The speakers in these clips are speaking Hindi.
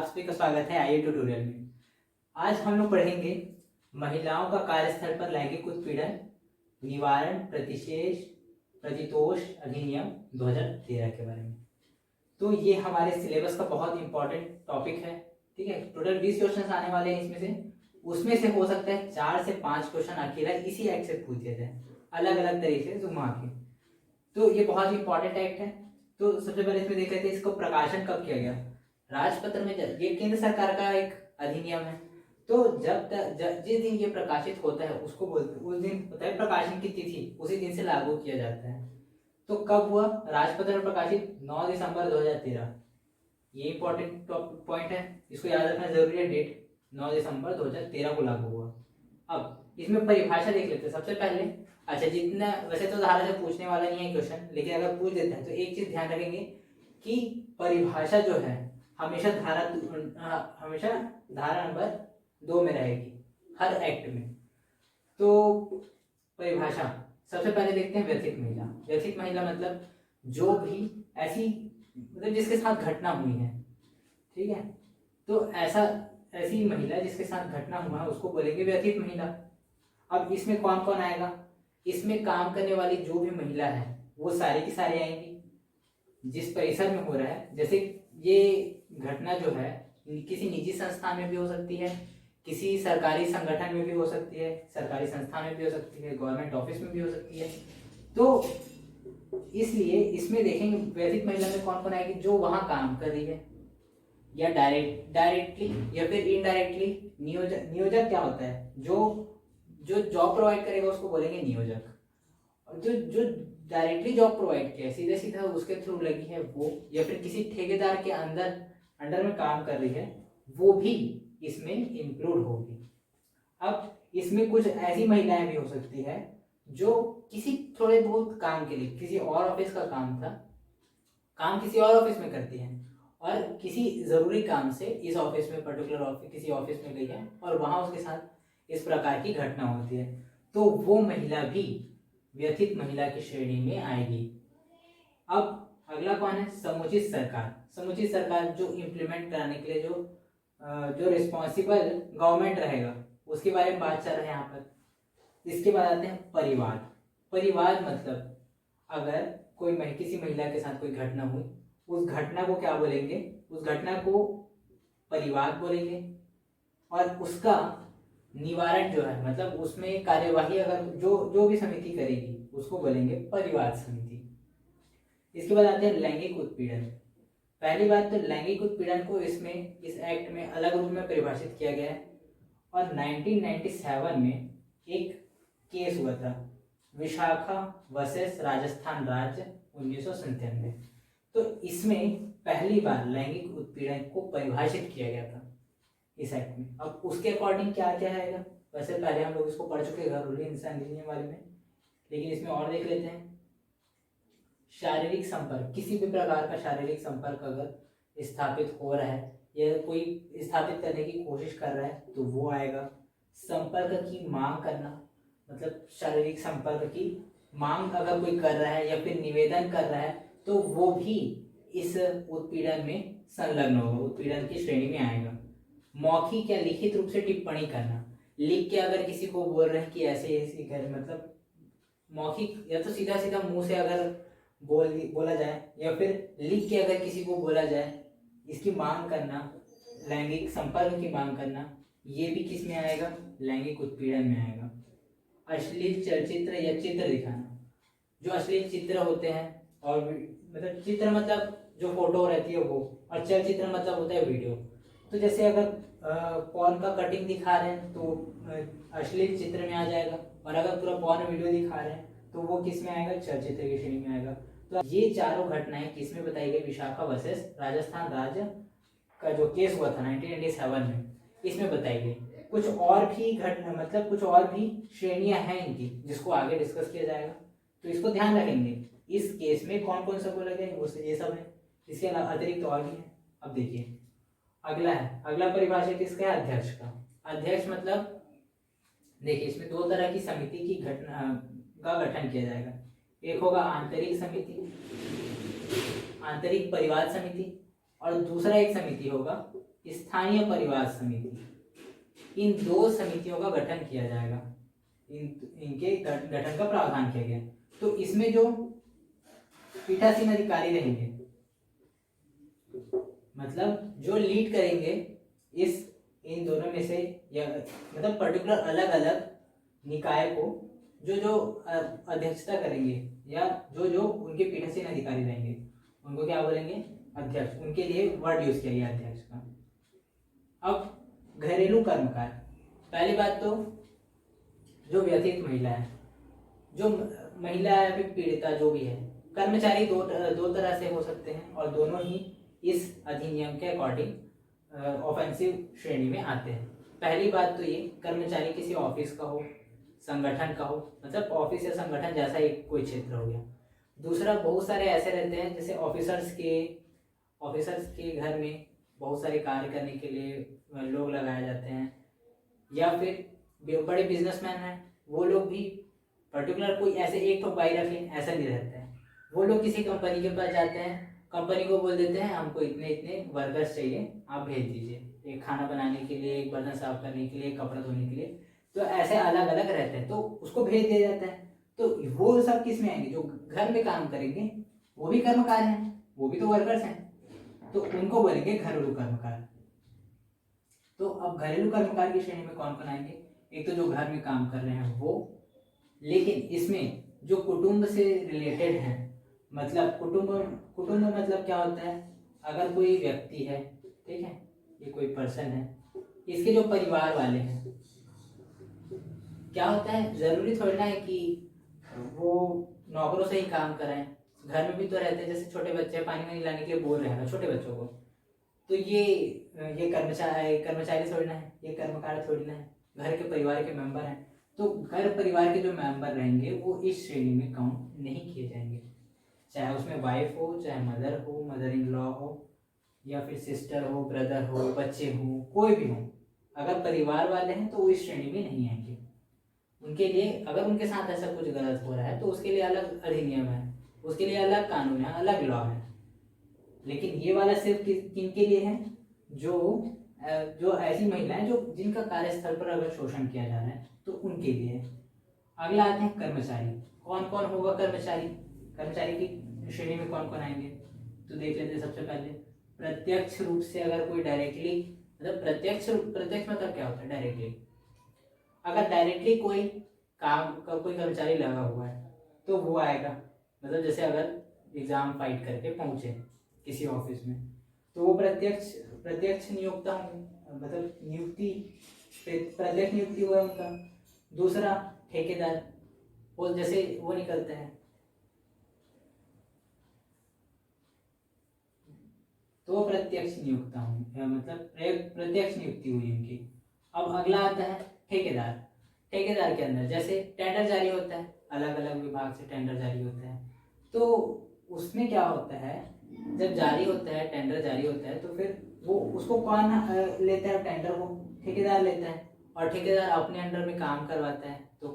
सभी का स्वागत है आईए ट्यूटोरियल में। आज हम लोग पढ़ेंगे महिलाओं का कार्यस्थल पर लैंगिक उत्पीड़न निवारण प्रतितोष अधिनियम 2013 के बारे में। तो ये हमारे सिलेबस का बहुत इंपॉर्टेंट टॉपिक है। ठीक है, टोटल 20 क्वेश्चन आने वाले हैं इसमें से। उसमें से हो सकता है 4 से 5 क्वेश्चन अकेला इसी एक्ट से पूछ दिया जाए, अलग अलग तरीके से घुमा के। तो ये बहुत इंपॉर्टेंट एक्ट है। तो सबसे पहले इसमें देख लेते हैं इसको प्रकाशन कब किया गया। राजपत्र में ये केंद्र सरकार का एक अधिनियम है। तो जिस दिन ये प्रकाशित होता है उसको बोलते, उस दिन होता है प्रकाशन की तिथि, उसी दिन से लागू किया जाता है। तो कब हुआ? राजपत्र में प्रकाशित 9 दिसंबर 2013। ये इंपॉर्टेंट पॉइंट है, इसको याद रखना जरूरी है। डेट 9 दिसंबर 2013 को लागू हुआ। अब इसमें परिभाषा देख लेते हैं सबसे पहले। अच्छा, जितना वैसे तो धारा से पूछने वाला नहीं है क्वेश्चन, लेकिन अगर पूछ देता है तो एक चीज ध्यान रखेंगे कि परिभाषा जो है हमेशा धारा नंबर 2 में रहेगी हर एक्ट में। तो परिभाषा सबसे पहले देखते हैं व्यथित महिला। व्यथित महिला मतलब जो भी ऐसी, मतलब जिसके साथ घटना हुई है। ठीक है, तो ऐसी महिला जिसके साथ घटना हुआ है उसको बोलेंगे व्यथित महिला। अब इसमें कौन कौन आएगा? इसमें काम करने वाली जो भी महिला है वो सारी की सारी आएंगी जिस परिसर में हो रहा है। जैसे ये घटना जो है किसी निजी संस्थान में भी हो सकती है, किसी सरकारी संगठन में भी हो सकती है, सरकारी संस्थान में भी हो सकती है, गवर्नमेंट ऑफिस में भी हो सकती है। तो इसलिए इसमें देखेंगे व्यथित महिला में कौन कौन आएगी, जो वहां काम कर रही है या डायरेक्टली या फिर इनडायरेक्टली। नियोजक क्या होता है? जो जॉब प्रोवाइड करेगा उसको बोलेंगे नियोजक। और जो डायरेक्टली जॉब प्रोवाइड किया सीधे सीधा उसके थ्रू लगी है वो, या फिर किसी ठेकेदार के अंडर में काम कर रही है, वो भी इसमें इंक्लूड होगी। अब इसमें कुछ ऐसी महिलाएं भी हो सकती है जो किसी थोड़े बहुत काम के लिए, किसी और ऑफिस का काम था, काम किसी और ऑफिस में करती है और किसी जरूरी काम से इस ऑफिस में, पर्टिकुलर ऑफिस, किसी ऑफिस में गई है और वहां उसके साथ इस प्रकार की घटना होती है, तो वो महिला भी व्यथित महिला की श्रेणी में आएगी। अब अगला कौन है? समुचित सरकार। समुचित सरकार जो इम्प्लीमेंट कराने के लिए जो रिस्पॉन्सिबल गवर्नमेंट रहेगा उसके बारे में बात चल रहा है यहाँ पर। इसके बाद आते हैं परिवाद। परिवाद मतलब अगर किसी महिला के साथ कोई घटना हुई, उस घटना को क्या बोलेंगे? उस घटना को परिवाद बोलेंगे। और उसका निवारण जो है, मतलब उसमें कार्यवाही अगर जो भी समिति करेगी उसको बोलेंगे परिवाद समिति। इसके बाद आते हैं लैंगिक उत्पीड़न। पहली बात तो लैंगिक उत्पीड़न को इस एक्ट में अलग रूप में परिभाषित किया गया है। और 1997 में एक केस हुआ था, विशाखा वर्सेस राजस्थान राज्य 1997। तो इसमें पहली बार लैंगिक उत्पीड़न को परिभाषित किया गया था इस एक्ट में। अब उसके अकॉर्डिंग क्या क्या आएगा? वैसे पहले हम लोग इसको पढ़ चुके हैं घरेलू हिंसा अधिनियम वाले में, लेकिन इसमें और देख लेते हैं। शारीरिक संपर्क, किसी भी प्रकार का शारीरिक संपर्क अगर स्थापित हो रहा है या कोई स्थापित करने की कोशिश कर रहा है तो वो आएगा। संपर्क की मांग करना, मतलब शारीरिक संपर्क की मांग अगर कोई कर रहा है या फिर निवेदन कर रहा है तो वो भी इस उत्पीड़न में संलग्न होगा, उत्पीड़न की श्रेणी में आएगा। मौखिक या लिखित रूप से टिप्पणी करना, लिख के अगर किसी को बोल रहे हैं कि ऐसे ऐसे कर, मतलब मौखिक या तो सीधा सीधा मुंह से अगर बोला जाए या फिर लिख के अगर किसी को बोला जाए, इसकी मांग करना, लैंगिक संपर्क की मांग करना, ये भी किस में आएगा? लैंगिक उत्पीड़न में आएगा। अश्लील चलचित्र या चित्र दिखाना, जो अश्लील चित्र होते हैं, और मतलब चित्र मतलब जो फोटो रहती है वो, और चलचित्र मतलब होता है वीडियो। तो जैसे अगर पॉर्न का कटिंग दिखा रहे हैं तो अश्लील चित्र में आ जाएगा, और अगर पूरा पॉर्न वीडियो दिखा रहे हैं तो वो किस में आएगा? चलचित्र की श्रेणी में आएगा। तो ये चारों घटनाएं किस में बताई गई? विशाखा वर्सेस राजस्थान राज्य का जो केस हुआ था 1997 में, इसमें बताई गई। कुछ और भी घटना, मतलब कुछ और भी श्रेणियां हैं इनकी, जिसको आगे डिस्कस किया जाएगा। तो इसको ध्यान रखेंगे इस केस में कौन कौन सा बोला गया, वो ये सब है। इसके अतिरिक्त और भी है। अब देखिए अगला परिभाषा किसका है? अध्यक्ष का। अध्यक्ष मतलब देखिए इसमें 2 तरह की समिति की घटना का गठन किया जाएगा। एक होगा आंतरिक समिति, आंतरिक परिवाद समिति, और दूसरा एक समिति होगा स्थानीय परिवार समिति, इन 2 समितियों का गठन किया जाएगा। इनके गठन का प्रावधान किया गया। तो इसमें जो पीठासीन अधिकारी रहेंगे, मतलब जो लीड करेंगे इन दोनों में से, या मतलब पर्टिकुलर अलग अलग निकाय को जो अध्यक्षता करेंगे, या जो उनके पीठासीन अधिकारी रहेंगे, उनको क्या बोलेंगे? अध्यक्ष। उनके लिए वर्ड यूज किया गया अध्यक्ष का। अब घरेलू कर्मकार, पहली बात तो जो व्यथित महिला है, जो महिला है फिर पीड़िता जो भी है, कर्मचारी दो तरह से हो सकते हैं और दोनों ही इस अधिनियम के अकॉर्डिंग ऑफेंसिव श्रेणी में आते हैं। पहली बात तो ये, कर्मचारी किसी ऑफिस का हो, संगठन का हो, मतलब ऑफिस या संगठन जैसा एक कोई क्षेत्र हो गया। दूसरा, बहुत सारे ऐसे रहते हैं जैसे ऑफिसर्स के घर में बहुत सारे कार्य करने के लिए लोग लगाए जाते हैं, या फिर बड़े बिजनेसमैन हैं, वो लोग भी पर्टिकुलर कोई ऐसे एक तो बाई रख लें ऐसा नहीं रहता है। वो लोग किसी कंपनी के पास जाते हैं, कंपनी को बोल देते हैं हमको इतने इतने वर्कर्स चाहिए, आप भेज दीजिए, एक खाना बनाने के लिए, एक बर्तन साफ करने के लिए, एक कपड़ा धोने के लिए। तो ऐसे अलग अलग रहते हैं, तो उसको भेज दिया जाता है। तो वो सब किस में आएंगे? जो घर में काम करेंगे वो भी कर्मकार हैं, वो भी तो वर्कर्स हैं, तो उनको बोलेंगे घरेलू कर्मकार। तो अब घरेलू कर्मकार की श्रेणी में कौन कौन आएंगे? एक तो जो घर में काम कर रहे हैं वो, लेकिन इसमें जो कुटुंब से रिलेटेड है, मतलब कुटुंब मतलब क्या होता है? अगर कोई व्यक्ति है, ठीक है, ये कोई पर्सन है, इसके जो परिवार वाले हैं, क्या होता है, जरूरी थोड़ी ना है कि वो नौकरों से ही काम कराएं, घर में भी तो रहते हैं। जैसे छोटे बच्चे पानी वानी लाने के लिए बोल रहे हैं छोटे बच्चों को, तो ये कर्मचारी थोड़ी ना है, ये कर्मकार थोड़ी ना है, घर के परिवार के मेंबर हैं। तो घर परिवार के जो मेंबर रहेंगे वो इस श्रेणी में काउंट नहीं किए जाएंगे, चाहे उसमें वाइफ हो, चाहे मदर हो, मदर इन लॉ हो, या फिर सिस्टर हो, ब्रदर हो, बच्चे हो, कोई भी हो, अगर परिवार वाले हैं तो वो इस श्रेणी में नहीं आएंगे। उनके लिए अगर उनके साथ ऐसा कुछ गलत हो रहा है तो उसके लिए अलग अधिनियम है, उसके लिए अलग कानून है, अलग लॉ है। लेकिन ये वाला सिर्फ किनके लिए है? जो ऐसी महिलाएं जो जिनका कार्यस्थल पर अगर शोषण किया जा रहा है तो उनके लिए। अगला आते हैं कर्मचारी। कौन कौन होगा कर्मचारी? कर्मचारी की श्रेणी में कौन कौन आएंगे तो देख लेते हैं। सबसे पहले, प्रत्यक्ष रूप से अगर कोई डायरेक्टली, मतलब प्रत्यक्ष मतलब क्या होता है? डायरेक्टली, अगर डायरेक्टली कोई कर्मचारी लगा हुआ है तो वो आएगा। मतलब जैसे अगर एग्जाम फाइट करके पहुंचे किसी ऑफिस में तो वो प्रत्यक्ष नियोक्ता होंगे, मतलब प्रत्यक्ष नियुक्ति हुआ उनका। दूसरा, ठेकेदार, वो जैसे वो निकलते हैं तो वो प्रत्यक्ष नियुक्ता होंगे, मतलब प्रत्यक्ष नियुक्ति हुई उनकी। अब अगला आता है ठेकेदार। ठेकेदार के अंदर जैसे टेंडर जारी होता है, अलग अलग विभाग से टेंडर जारी होता है, तो उसमें क्या होता है, जब जारी होता है, टेंडर जारी होता है, तो फिर वो उसको कौन लेता है? टेंडर को ठेकेदार लेता है, और ठेकेदार अपने अंडर में काम करवाता है। तो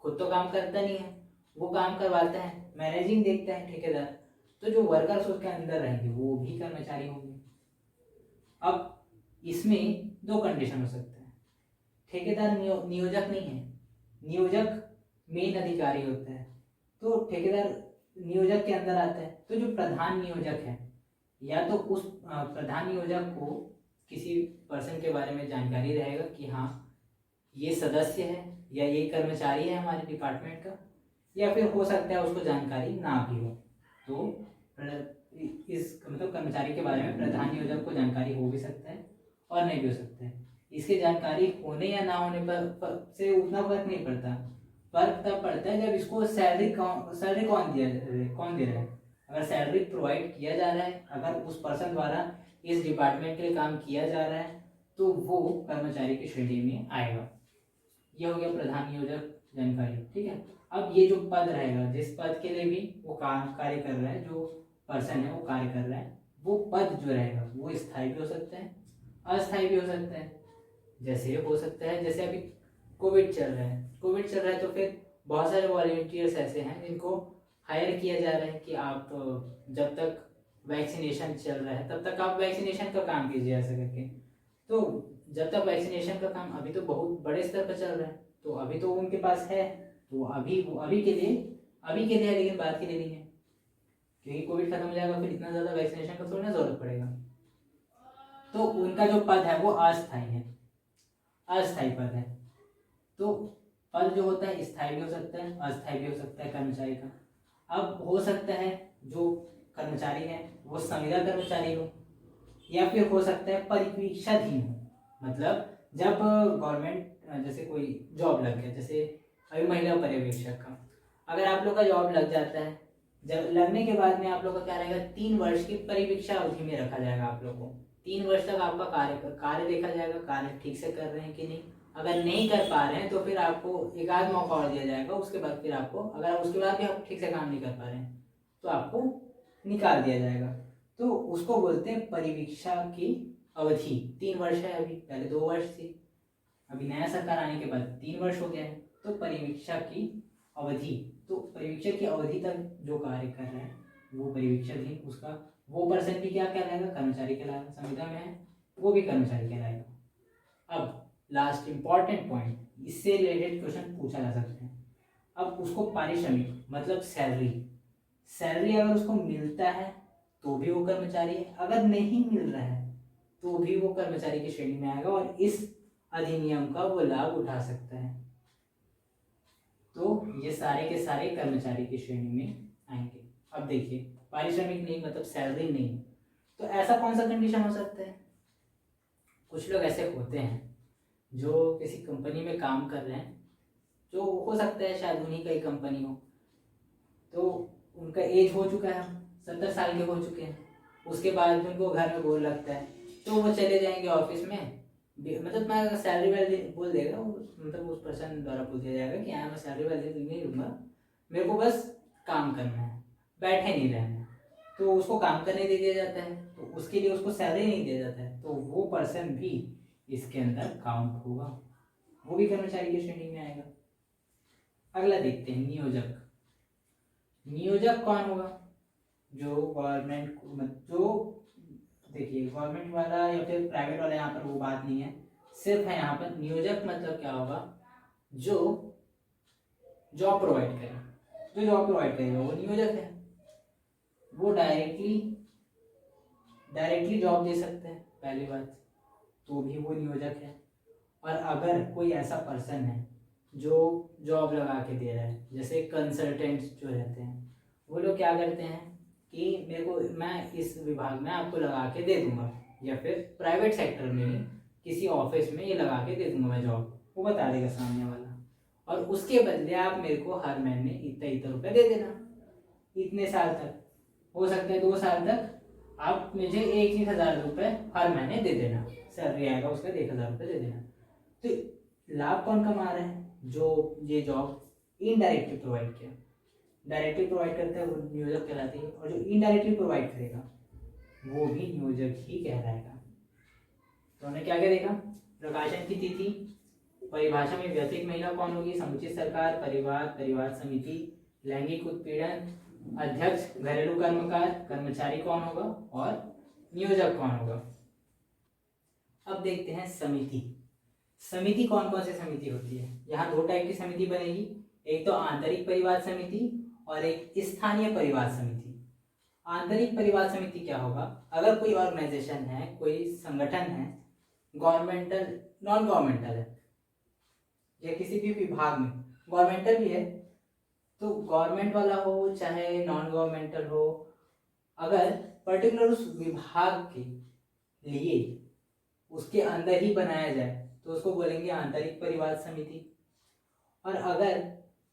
खुद तो काम करता नहीं है, वो काम करवाता है, मैनेजिंग देखता है ठेकेदार। तो जो वर्कर्स उसके अंदर रहेंगे वो भी कर्मचारी होंगे। अब इसमें 2 कंडीशन हो सकते हैं। ठेकेदार नियोजक नहीं है, नियोजक मेन अधिकारी होता है, तो ठेकेदार नियोजक के अंदर आता है। तो जो प्रधान नियोजक है, या तो उस प्रधान नियोजक को किसी पर्सन के बारे में जानकारी रहेगा कि हाँ ये सदस्य है या ये कर्मचारी है हमारे डिपार्टमेंट का, या फिर हो सकता है उसको जानकारी ना भी हो। तो इस मतलब कर्मचारी के बारे में प्रधान नियोजक को जानकारी हो भी सकता है और नहीं भी हो सकता है। इसके जानकारी होने या ना होने पर से उतना फर्क नहीं पड़ता। फर्क तब पड़ता है जब इसको सैलरी कौन दे रहा है। अगर सैलरी प्रोवाइड किया जा रहा है, अगर उस पर्सन द्वारा इस डिपार्टमेंट के लिए काम किया जा रहा है, तो वो कर्मचारी की श्रेणी में आएगा। ये हो गया प्रधान नियोजक जानकारी, ठीक है। अब ये जो पद रहेगा, जिस पद के लिए भी वो कार्य कर रहा है, जो पर्सन है वो कार्य कर रहा है, वो पद जो रहेगा वो स्थायी भी हो सकता है, अस्थायी भी हो सकता है। जैसे हो सकता है, जैसे अभी कोविड चल रहा है तो फिर बहुत सारे वॉलंटियर्स ऐसे हैं जिनको हायर किया जा रहा है कि आप जब तक वैक्सीनेशन चल रहा है तब तक आप वैक्सीनेशन का काम कीजिए, ऐसा करके। तो जब तक वैक्सीनेशन का काम अभी तो बहुत बड़े स्तर पर चल रहा है, तो अभी तो उनके पास है, तो अभी के लिए है, लेकिन बात के लिए नहीं है, क्योंकि कोविड खत्म हो जाएगा फिर इतना ज़्यादा वैक्सीनेशन का थोड़ी ना जरूरत पड़ेगा। तो उनका जो पद है वो अस्थायी है, अस्थायी पद है। तो पद जो होता है स्थायी भी हो सकता है, अस्थायी भी हो सकता है कर्मचारी का। अब हो सकता है जो कर्मचारी है वो संविदा कर्मचारी हो, या फिर हो सकता है परीक्षाधीन हो। मतलब जब गवर्नमेंट जैसे कोई जॉब लग गया, जैसे अभी महिला पर्यवेक्षक का अगर आप लोग का जॉब लग जाता है, जब लगने के बाद में आप लोग का क्या रहेगा, 3 वर्ष की परिवीक्षा अवधि में रखा जाएगा। आप लोग को 3 वर्ष तक आपका कार्य देखा जाएगा, कार्य ठीक से कर रहे हैं कि नहीं। अगर नहीं कर पा रहे हैं तो फिर आपको एक आध मौका और दिया जाएगा। उसके बाद फिर आपको, अगर उसके बाद भी आप ठीक से काम नहीं कर पा रहे हैं तो आपको निकाल दिया जाएगा। तो उसको बोलते हैं परिवीक्षा की अवधि। 3 वर्ष है, अभी पहले 2 वर्ष थी, अभी नया सरकार आने के बाद 3 वर्ष हो गया है। तो परिवीक्षा की अवधि, तो परिवीक्षा की अवधि तक जो कार्य कर रहे हैं वो परिवीक्षाधीन, उसका वो पर्सन भी क्या कहलाएगा, कर्मचारी कहलाएगा। संविदा में है वो भी कर्मचारी कहलाएगा। अब लास्ट इंपॉर्टेंट पॉइंट, इससे रिलेटेड क्वेश्चन पूछा जा सकता है। अब उसको पारिश्रमिक मतलब सैलरी अगर उसको मिलता है तो भी वो कर्मचारी है, अगर नहीं मिल रहा है तो भी वो कर्मचारी की श्रेणी में आएगा और इस अधिनियम का वो लाभ उठा सकता है। तो ये सारे के सारे कर्मचारी की श्रेणी में आएंगे। अब देखिए, पारिश्रमिक नहीं मतलब सैलरी नहीं, तो ऐसा कौन सा कंडीशन हो सकता है। कुछ लोग ऐसे होते हैं जो किसी कंपनी में काम कर रहे हैं, जो हो सकता है शायद उन्हीं का ही कंपनी हो, तो उनका एज हो चुका है, 70 साल के हो चुके हैं, उसके बाद उनको घर में बोर लगता है तो वो चले जाएंगे ऑफिस में। मतलब मैं सैलरी वैलरी बोल देगा, मतलब उस पर्सन द्वारा बोल दिया जाएगा कि हाँ मैं सैलरी वैलरी नहीं लूँगा, मेरे को बस काम करना है, बैठे नहीं रहना है। तो उसको काम करने दे दिया जाता है, तो उसके लिए उसको सैलरी नहीं दिया जाता है, तो वो पर्सन भी इसके अंदर काउंट होगा, वो भी कर्मचारी की श्रेणी में आएगा। अगला देखते हैं, नियोजक। नियोजक कौन होगा, जो गवर्नमेंट, जो देखिए गवर्नमेंट वाला या फिर प्राइवेट वाला, यहाँ पर वो बात नहीं है, सिर्फ है यहाँ पर नियोजक मतलब क्या होगा, जो जॉब प्रोवाइड करेगा, जो जॉब प्रोवाइड करेगा वो नियोजक है। वो डायरेक्टली जॉब दे सकते हैं पहली बात, तो भी वो नियोजक है। और अगर कोई ऐसा पर्सन है जो जॉब लगा के दे रहा है, जैसे कंसल्टेंट्स जो रहते हैं, वो लोग क्या करते हैं कि मेरे को, मैं इस विभाग में आपको लगा के दे दूंगा, या फिर प्राइवेट सेक्टर में ही किसी ऑफिस में ये लगा के दे दूंगा मैं जॉब, वो बता देगा सामने वाला, और उसके बदले आप मेरे को हर महीने इतना इतना रुपया दे देना, इतने साल तक, हो सकता है 2 साल तक आप मुझे 1,000 रुपये हर महीने दे देना, सैलरी आएगा उसका 1,000 रुपये दे देना। तो लाभ कौन कमा रहा है, जो ये जॉब इनडायरेक्टली प्रोवाइड किया, डायरेक्टली प्रोवाइड करता है वो नियोजक कहलाती है, और जो इनडायरेक्टली प्रोवाइड करेगा वो भी नियोजक ही कहलाएगा। तो हमने क्या क्या देखा, प्रकाशन की तिथि, परिभाषा में व्यतिरिक्त महिला कौन होगी, समुचित सरकार, परिवार, परिवार समिति, लैंगिक उत्पीड़न, अध्यक्ष, घरेलू कर्मकार, कर्मचारी कौन होगा और नियोजक कौन होगा। अब देखते हैं समिति। समिति कौन कौन सी समिति होती है, यहाँ 2 टाइप की समिति बनेगी, एक तो आंतरिक परिवार समिति और एक स्थानीय परिवार समिति। आंतरिक परिवार समिति क्या होगा, अगर कोई ऑर्गेनाइजेशन है, कोई संगठन है, गवर्नमेंटल नॉन गवर्नमेंटल है, या किसी भी विभाग में गवर्नमेंटल भी है, तो गवर्नमेंट वाला हो चाहे नॉन गवर्नमेंटल हो, अगर पर्टिकुलर उस विभाग के लिए उसके अंदर ही बनाया जाए तो उसको बोलेंगे आंतरिक परिवार समिति। और अगर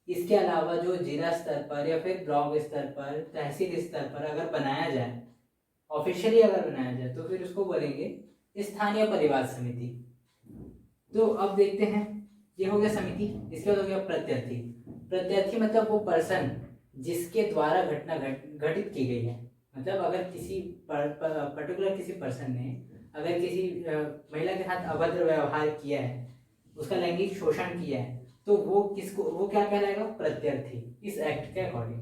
इसके अलावा जो जिला स्तर पर या फिर ब्लॉक स्तर पर, तहसील स्तर पर अगर बनाया जाए, ऑफिशियली अगर बनाया जाए, तो फिर उसको बोलेंगे स्थानीय परिवार समिति। तो अब देखते हैं, ये हो गया समिति, इसके बाद हो गया प्रत्यर्थी। प्रत्यर्थी मतलब वो पर्सन जिसके द्वारा घटना घटित की गई है, मतलब अगर किसी पर्टिकुलर किसी पर्सन ने अगर किसी महिला के साथ अभद्र व्यवहार किया है, उसका लैंगिक शोषण किया है, तो वो क्या कहलाएगा, प्रत्यर्थी, इस एक्ट के अकॉर्डिंग।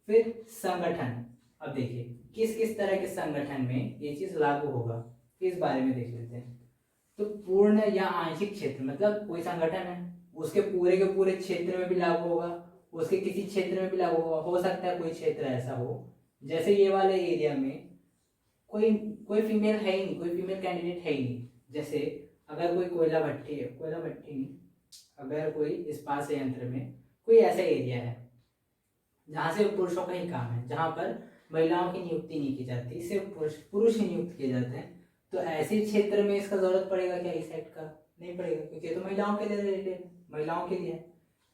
फिर संगठन, अब देखिए किस किस तरह के संगठन में ये चीज लागू होगा, इस बारे में देख लेते हैं। तो पूर्ण या आंशिक क्षेत्र मतलब कोई संगठन है उसके पूरे के पूरे क्षेत्र में भी लागू होगा, उसके किसी क्षेत्र में भी लागू होगा। हो सकता है कोई क्षेत्र ऐसा हो जैसे ये वाले एरिया में कोई कोई फीमेल है ही नहीं, कोई फीमेल कैंडिडेट है ही नहीं। जैसे अगर कोई कोयला भट्टी है, कोयला भट्टी नहीं, अगर कोई इस्पात संयंत्र में कोई ऐसा एरिया है जहाँ से पुरुषों का ही काम है, जहाँ पर महिलाओं की नियुक्ति नहीं की जाती, सिर्फ पुरुष ही नियुक्त किए जाते हैं, तो ऐसे क्षेत्र में इसका जरूरत पड़ेगा क्या इस एक्ट का? नहीं पड़ेगा, क्योंकि ये तो महिलाओं के लिए रिलेटेड, महिलाओं के लिए है।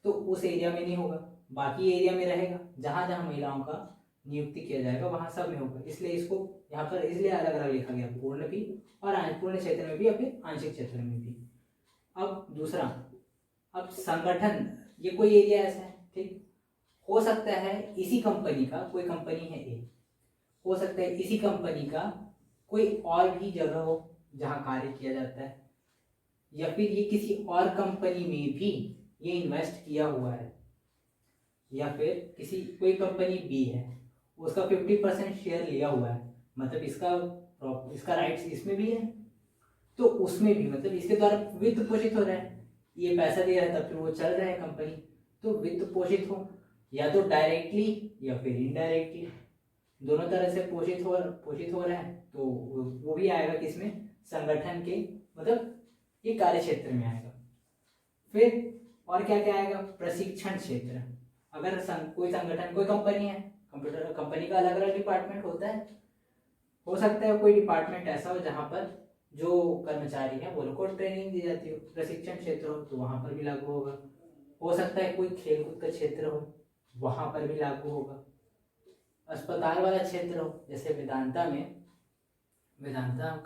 तो उस एरिया में नहीं होगा, बाकी एरिया में रहेगा। जहाँ जहाँ महिलाओं का नियुक्ति किया जाएगा वहाँ सब में होगा। इसलिए इसको यहाँ पर इसलिए अलग अलग लिखा गया, पूर्ण भी और पूर्ण क्षेत्र में भी या फिर आंशिक क्षेत्र में भी। अब दूसरा, अब संगठन, ये कोई एरिया ऐसा है, ठीक, हो सकता है इसी कंपनी का, कोई कंपनी है ए, हो सकता है इसी कंपनी का कोई और भी जगह हो जहाँ कार्य किया जाता है, या फिर ये किसी और कंपनी में भी ये इन्वेस्ट किया हुआ है, या फिर किसी कोई कंपनी बी है उसका 50% शेयर लिया हुआ है, मतलब इसका राइट्स इसमें भी है, तो उसमें भी मतलब इसके द्वारा वित्त पोषित हो रहा है, ये पैसा दे रहा है तब फिर वो चल रहा है कंपनी, तो वित्त पोषित हो या तो डायरेक्टली या फिर इनडायरेक्टली, दोनों तरह से पोषित हो रहा है, तो वो भी आएगा किसमें? संगठन के मतलब ये कार्य क्षेत्र में आएगा। फिर और क्या क्या आएगा? प्रशिक्षण क्षेत्र। अगर कोई संगठन, कोई कंपनी है, कंप्यूटर कंपनी का अलग अलग डिपार्टमेंट होता है, हो सकता है कोई डिपार्टमेंट ऐसा हो जहाँ पर जो कर्मचारी है वो लोग को ट्रेनिंग दी जाती हो, प्रशिक्षण क्षेत्र हो तो वहाँ पर भी लागू होगा। हो सकता है कोई खेलकूद का क्षेत्र हो, वहाँ पर भी लागू होगा। अस्पताल वाला क्षेत्र हो, जैसे वेदांता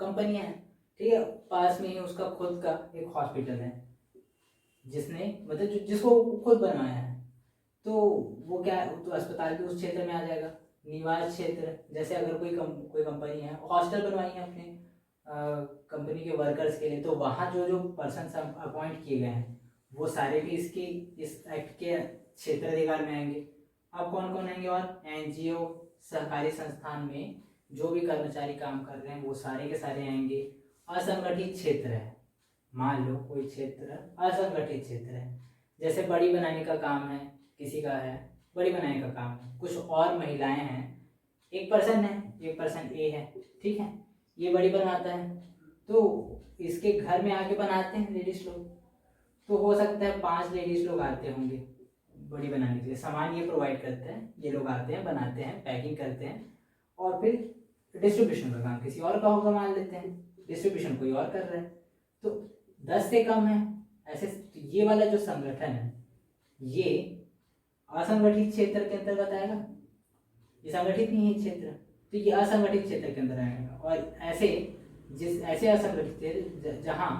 कंपनियां हैं, ठीक है, पास में ही उसका खुद का एक हॉस्पिटल है जिसने मतलब जिसको खुद बनवाया है, तो वो क्या, तो अस्पताल भी उस क्षेत्र में आ जाएगा। निवास क्षेत्र, जैसे अगर कोई कंपनी है हॉस्टल बनवाई है अपने कंपनी के वर्कर्स के लिए, तो वहाँ जो जो पर्सन अपॉइंट किए गए हैं वो सारे भी इस एक्ट के क्षेत्राधिकार में आएंगे। अब कौन कौन आएंगे? और एनजीओ, सरकारी संस्थान में जो भी कर्मचारी काम कर रहे हैं वो सारे के सारे आएंगे। असंगठित क्षेत्र है, मान लो कोई क्षेत्र असंगठित क्षेत्र है, जैसे बड़ी बनाने का काम है, किसी का है बड़ी बनाने का काम है, कुछ और महिलाएं हैं, एक पर्सन है, एक पर्सन ए है, ठीक है, ये बड़ी बनाता है, तो इसके घर में आके बनाते हैं लेडीज लोग, तो हो सकता है 5 लेडीज लोग आते होंगे बड़ी बनाने के लिए, सामान ये प्रोवाइड करते हैं, ये लोग आते हैं, बनाते हैं, पैकिंग करते हैं, और फिर डिस्ट्रीब्यूशन का काम किसी और का होगा, मान लेते हैं डिस्ट्रीब्यूशन कोई और कर रहा है, तो 10 से कम है ऐसे। तो ये वाला जो संगठन है ये असंगठित क्षेत्र के अंतर्गत आएगा, ये संगठित नहीं है क्षेत्र, तो ये असंगठित क्षेत्र के अंदर आएगा। और ऐसे असंगठित क्षेत्र जहाँ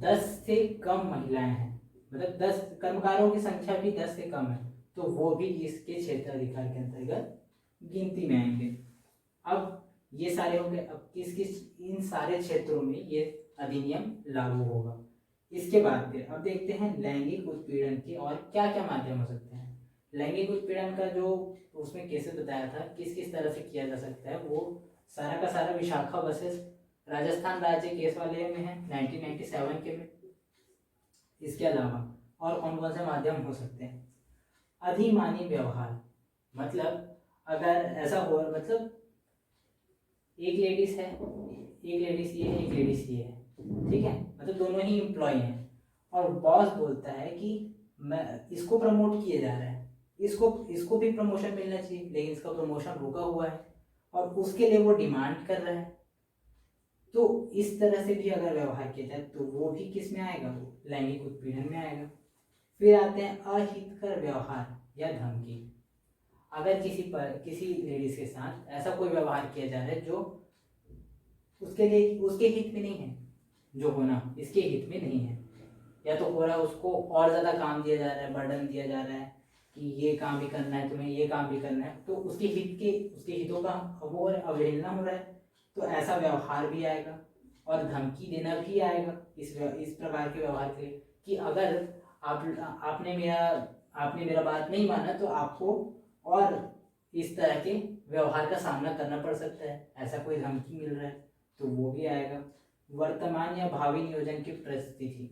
10 से कम महिलाएं हैं, मतलब 10 कर्मकारों की संख्या भी 10 से कम है, तो वो भी इसके क्षेत्राधिकार के अंतर्गत गिनती में आएंगे। अब ये सारे हो गए, अब किस किस इन सारे क्षेत्रों में ये अधिनियम लागू होगा। इसके बाद फिर अब देखते हैं लैंगिक उत्पीड़न के और क्या क्या माध्यम हो सकते हैं। लैंगिक उत्पीड़न का जो उसमें केसेस बताया था किस किस तरह से किया जा सकता है, वो सारा का सारा विशाखा वर्सेस राजस्थान राज्य केस वाले में है 1997 के में। इसके अलावा और कौन कौन से माध्यम हो सकते हैं? अधिमानी व्यवहार, मतलब अगर ऐसा हो, मतलब एक लेडीज है, एक लेडीज ये है, एक लेडीज ये है, ठीक है, मतलब दोनों ही एम्प्लॉय हैं, और बॉस बोलता है कि मैं इसको प्रमोट किया जा रहा है, इसको भी प्रमोशन मिलना चाहिए, लेकिन इसका प्रमोशन रुका हुआ है और उसके लिए वो डिमांड कर रहा है, तो इस तरह से भी अगर व्यवहार किया जाए तो वो भी किस में आएगा? वो लैंगिक उत्पीड़न में आएगा। फिर आते हैं अहितकर व्यवहार या धमकी। अगर किसी लेडीज के साथ ऐसा कोई व्यवहार किया जा रहा है जो उसके हित में नहीं है, जो होना इसके हित में नहीं है, या तो हो रहा है उसको और ज़्यादा काम दिया जा रहा है, बर्डन दिया जा रहा है कि ये काम भी करना है तुम्हें, ये काम भी करना है, तो उसके हितों का वो अवहेलना हो रहा है, तो ऐसा व्यवहार भी आएगा। और धमकी देना भी आएगा इस प्रकार के व्यवहार के लिए कि अगर आपने मेरा बात नहीं माना तो आपको और इस तरह के व्यवहार का सामना करना पड़ सकता है, ऐसा कोई धमकी मिल रहा है तो वो भी आएगा। वर्तमान या भावी नियोजन की परिस्थिति।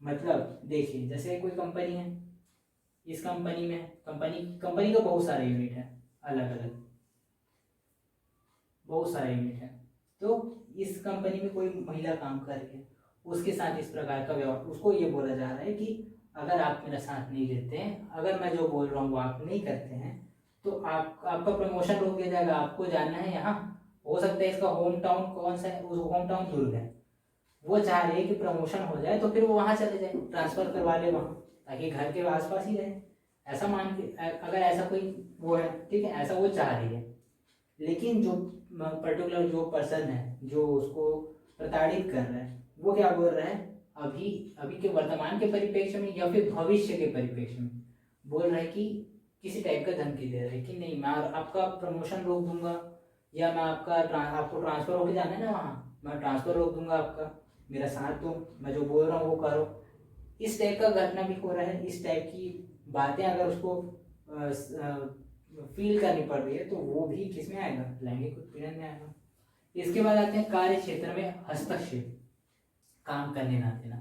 मतलब देखिए, जैसे कोई कंपनी है, इस कंपनी में कंपनी का बहुत सारे यूनिट है, अलग अलग बहुत सारे यूनिट है। तो इस कंपनी में कोई महिला काम कर रही है, उसके साथ इस प्रकार का व्यवहार, उसको ये बोला जा रहा है कि अगर आप मेरा साथ नहीं देते हैं, अगर मैं जो बोल रहा हूँ वो आप नहीं करते हैं, तो आपका प्रमोशन रोक दिया जाएगा। आपको जाना है यहाँ, हो सकता है इसका होम टाउन कौन सा है, उस होम टाउन दुर्ग है, वो चाह रही है कि प्रमोशन हो जाए तो फिर वो वहाँ चले जाए, ट्रांसफर करवा ले वहाँ, ताकि घर के आसपास ही रहे। ऐसा मान के अगर ऐसा कोई वो है, ठीक है, ऐसा वो चाह रही है। लेकिन जो पर्टिकुलर जो पर्सन है जो उसको प्रताड़ित कर रहा है, वो क्या बोल रहा है, अभी अभी के वर्तमान के परिप्रेक्ष्य में या फिर भविष्य के परिप्रेक्ष्य में बोल रहा है कि किसी टाइप का धमकी दे रहा है कि नहीं, मैं आपका प्रमोशन रोक दूंगा, या मैं आपको ट्रांसफर होके जाना है ना वहाँ, मैं ट्रांसफर रोक दूंगा आपका, मेरा साथ दो, मैं जो बोल रहा हूँ वो करो। इस टाइप का घटना भी हो रहा है। इस टाइप की बातें अगर उसको फील करनी पड़ रही है तो वो भी किसमें आएगा, लैंगिक उत्पीड़न में आएगा। इसके बाद आते हैं कार्य क्षेत्र में हस्तक्षेप, काम करने ना देना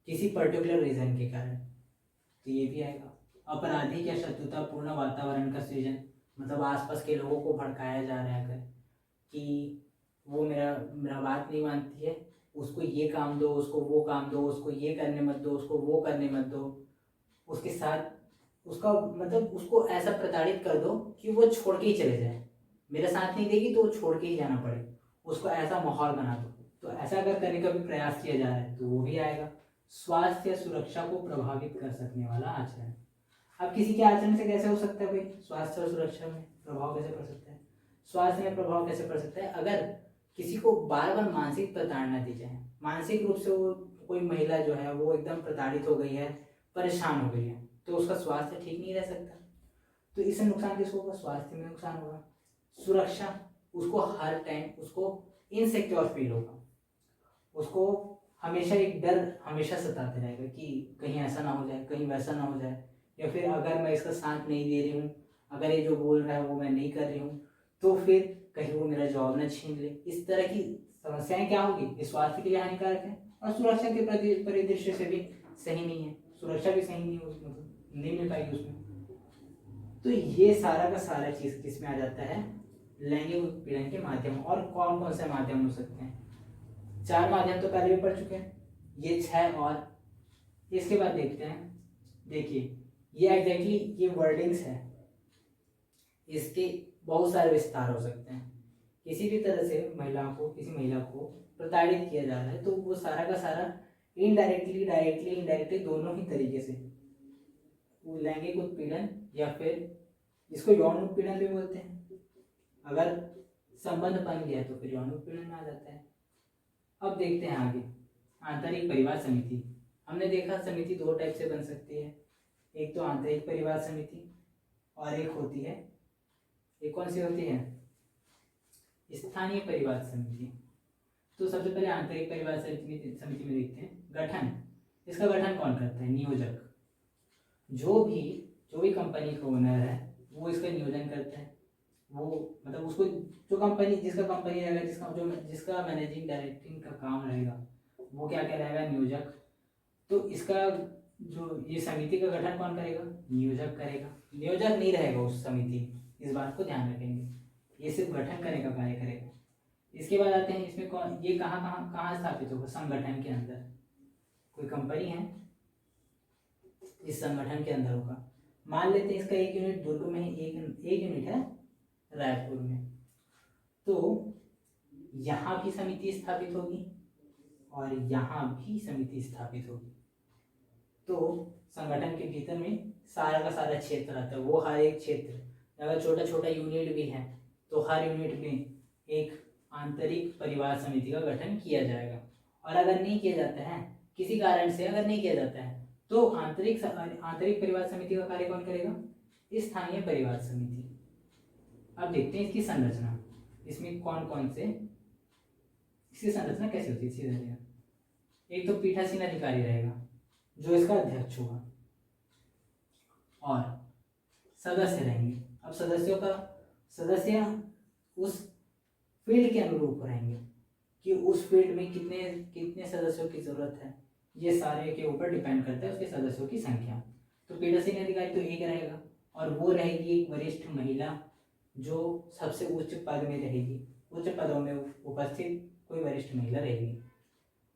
किसी पर्टिकुलर रीजन के कारण, तो ये भी आएगा। आपराधिक या शत्रुतापूर्ण वातावरण का सृजन, मतलब आसपास के लोगों को भड़काया जा रहा है अगर कि वो मेरा मेरा बात नहीं मानती है, उसको ये काम दो, उसको वो काम दो, उसको ये करने मत दो, उसको वो करने मत दो, उसके साथ उसका मतलब उसको ऐसा प्रताड़ित कर दो कि वो छोड़ के ही चले जाए, मेरा साथ नहीं देगी तो वो छोड़ के ही जाना पड़े, उसको ऐसा माहौल बना दो। तो ऐसा अगर करने का भी प्रयास किया जा रहा है तो वो भी आएगा। स्वास्थ्य या सुरक्षा को प्रभावित कर सकने वाला आचरण। अब किसी के आचरण से कैसे हो सकता है भाई, स्वास्थ्य और सुरक्षा में प्रभाव कैसे पड़ सकता है? स्वास्थ्य में प्रभाव कैसे पड़ सकता है, अगर किसी को बार बार मानसिक प्रताड़ना दी जाए, मानसिक रूप से वो कोई महिला जो है वो एकदम प्रताड़ित हो गई है, परेशान हो गई है, तो उसका स्वास्थ्य ठीक नहीं रह सकता। तो इससे नुकसान किसको होगा, स्वास्थ्य में नुकसान होगा। सुरक्षा, उसको हर टाइम उसको इनसिक्योर फील होगा, उसको हमेशा एक डर हमेशा सताते रहेगा कि कहीं ऐसा ना हो जाए, कहीं वैसा ना हो जाए, या फिर अगर मैं इसका साथ नहीं दे रही हूँ, अगर ये जो बोल रहा है वो मैं नहीं कर रही हूँ, तो फिर कहीं वो मेरा जॉब ना छीन ले। इस तरह की समस्याएं क्या होगी, ये स्वास्थ्य के लिए हानिकारक है और सुरक्षा के परिदृश्य से भी सही नहीं है, सुरक्षा भी सही नहीं हो, मतलब नहीं मिल पाएगी उसमें। तो ये सारा का सारा चीज किसमें आ जाता है, लैंगिक उत्पीड़न के माध्यम। और कौन कौन से माध्यम हो सकते हैं, 4 माध्यम तो पहले भी पढ़ चुके हैं, ये 6 और इसके बाद देखते हैं। देखिए ये एग्जैक्टली ये वर्डिंग्स है, इसके बहुत सारे विस्तार हो सकते हैं। किसी भी तरह से किसी महिला को प्रताड़ित किया जा रहा है तो वो सारा का सारा इनडायरेक्टली डायरेक्टली इनडायरेक्टली दोनों ही तरीके से वो लैंगिक उत्पीड़न, या फिर इसको यौन उत्पीड़न भी बोलते हैं। अगर संबंध बन गया तो फिर यौन उत्पीड़न में आ जाता है। अब देखते हैं आगे, आंतरिक परिवार समिति। हमने देखा समिति 2 टाइप से बन सकती है, एक तो आंतरिक परिवार समिति और एक होती है, एक कौन सी होती है, स्थानीय परिवार समिति। तो सबसे पहले आंतरिक परिवार समिति में देखते हैं गठन। इसका गठन कौन करता है, नियोजक। जो भी कंपनी का ओनर है वो इसका नियोजन करता है, वो मतलब उसको जो कंपनी जिसका कंपनी रहेगा, जिसका मैनेजिंग डायरेक्टिंग का काम रहेगा वो क्या कहलाएगा, नियोजक। तो इसका जो ये समिति का गठन कौन करेगा, नियोजक करेगा। नियोजक नहीं रहेगा उस समिति, इस बात को ध्यान रखेंगे, ये सिर्फ गठन करने का कार्य करेगा। इसके बाद आते हैं इसमें कौन, ये कहाँ स्थापित होगा, संगठन के अंदर। कोई कंपनी है, इस संगठन के अंदर होगा। मान लेते हैं इसका एक यूनिट दुर्ग में है, एक यूनिट है रायपुर में, तो यहाँ भी समिति स्थापित होगी और यहाँ भी समिति स्थापित होगी। तो संगठन के भीतर में सारा का सारा क्षेत्र आता है, वो हर एक क्षेत्र, अगर छोटा छोटा यूनिट भी है तो हर यूनिट में एक आंतरिक परिवार समिति का गठन किया जाएगा। और अगर नहीं किया जाता है, किसी कारण से अगर नहीं किया जाता है, तो आंतरिक परिवार समिति का कार्य कौन करेगा, स्थानीय परिवार समिति। अब देखते हैं इसकी संरचना, इसमें कौन कौन से, इसकी संरचना कैसे होती है, सीधा एक तो पीठासीन अधिकारी रहेगा जो इसका अध्यक्ष होगा, और सदस्य रहेंगे। अब सदस्य उस फील्ड के अनुरूप रहेंगे, कि उस फील्ड में कितने कितने सदस्यों की जरूरत है, ये सारे के ऊपर डिपेंड करता है उसके सदस्यों की संख्या। तो पीठासीन अधिकारी तो एक रहेगा और वो रहेगी एक वरिष्ठ महिला जो सबसे उच्च पद में रहेगी, उच्च पदों में उपस्थित कोई वरिष्ठ महिला रहेगी।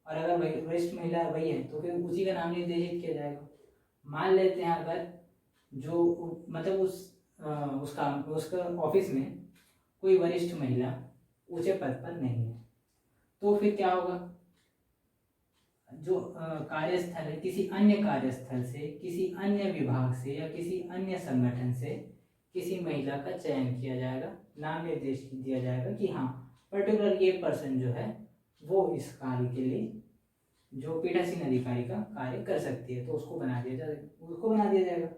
और अगर वरिष्ठ महिला वही है तो फिर उसी का नाम निर्देशित किया जाएगा। मान लेते हैं अगर जो मतलब उसका ऑफिस में कोई वरिष्ठ महिला ऊंचे पद पर नहीं है, तो फिर क्या होगा, जो कार्यस्थल है किसी अन्य कार्यस्थल से, किसी अन्य विभाग से या किसी अन्य संगठन से किसी महिला का चयन किया जाएगा, नाम निर्देश दिया जाएगा कि हाँ पर्टिकुलर ये पर्सन जो है वो इस कार्य के लिए, जो पीठासीन अधिकारी का कार्य कर सकती है, तो उसको बना दिया जाएगा।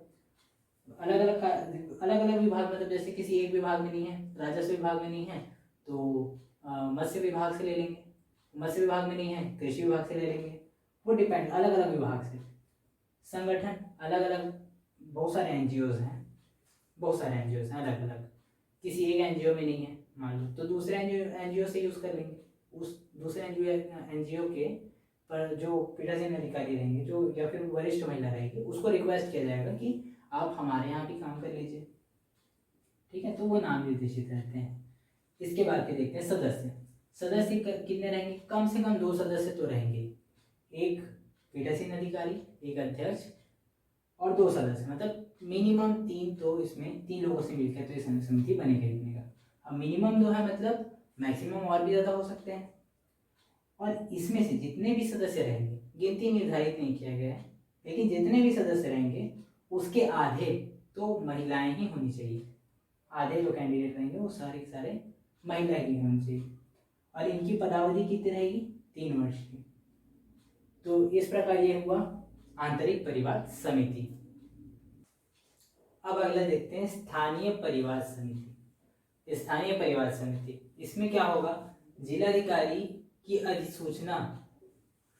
अलग अलग विभाग, मतलब जैसे किसी एक विभाग में नहीं है, राजस्व विभाग में नहीं है तो मत्स्य विभाग से ले लेंगे, मत्स्य विभाग में नहीं है कृषि विभाग से ले लेंगे, वो डिपेंड अलग अलग विभाग से। संगठन अलग अलग, बहुत सारे एनजीओज हैं अलग अलग, किसी एक एनजीओ में नहीं है मान लो, तो दूसरे एनजीओ से यूज़ कर लेंगे। उस दूसरे एनजीओ के पर जो पीठासीन अधिकारी रहेंगे, जो या फिर वरिष्ठ महिला रहेगी, उसको रिक्वेस्ट किया जाएगा कि आप हमारे यहाँ भी काम कर लीजिए, ठीक है, तो वो नाम निर्देशित रहते हैं। इसके बाद फिर देखते हैं सदस्य कितने रहेंगे, कम से कम 2 सदस्य तो रहेंगे, एक पीठासीन अधिकारी, एक अध्यक्ष और 2 सदस्य, मतलब मिनिमम 3, तो इसमें 3 लोगों से मिलकर तो ये समिति बनेगा। अब मिनिमम 2 है, मतलब मैक्सिमम और भी ज़्यादा हो सकते हैं। और इसमें से जितने भी सदस्य रहेंगे, गिनती निर्धारित नहीं किया गया है, लेकिन जितने भी सदस्य रहेंगे उसके आधे तो महिलाएं ही होनी चाहिए, आधे जो कैंडिडेट रहेंगे वो सारे के सारे महिला ही होनी चाहिए। और इनकी पदावधि कितनी रहेगी, 3 वर्ष की। तो इस प्रकार ये हुआ आंतरिक परिवार समिति। अब अगला देखते हैं स्थानीय परिवार समिति। स्थानीय परिवार समिति, इसमें क्या होगा, जिलाधिकारी की अधिसूचना,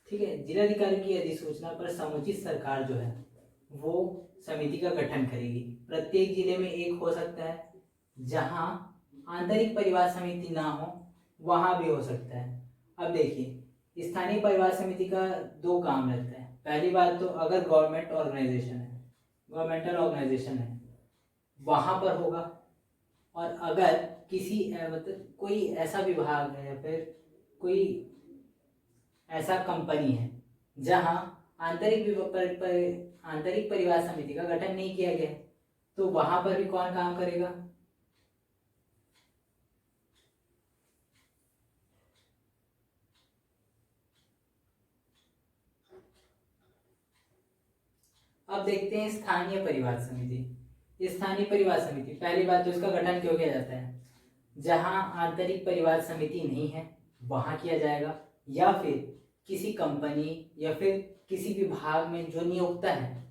ठीक है, जिलाधिकारी की अधिसूचना पर समुचित सरकार जो है वो समिति का गठन करेगी। प्रत्येक जिले में एक हो सकता है, जहां आंतरिक परिवार समिति ना हो वहां भी हो सकता है। अब देखिए स्थानीय परिवार समिति का 2 काम रहता है। पहली बात तो अगर गवर्नमेंटल ऑर्गेनाइजेशन है वहां पर होगा, और अगर किसी मतलब कोई ऐसा विभाग है या फिर कोई ऐसा कंपनी है जहां आंतरिक परिवार समिति का गठन नहीं किया गया, तो वहां पर भी कौन काम करेगा, अब देखते हैं स्थानीय परिवार समिति। स्थानीय परिवार समिति, पहली बात तो इसका गठन क्यों किया जाता है, जहां आंतरिक परिवार समिति नहीं है वहां किया जाएगा, या फिर किसी कंपनी या फिर किसी विभाग में जो नियोक्ता है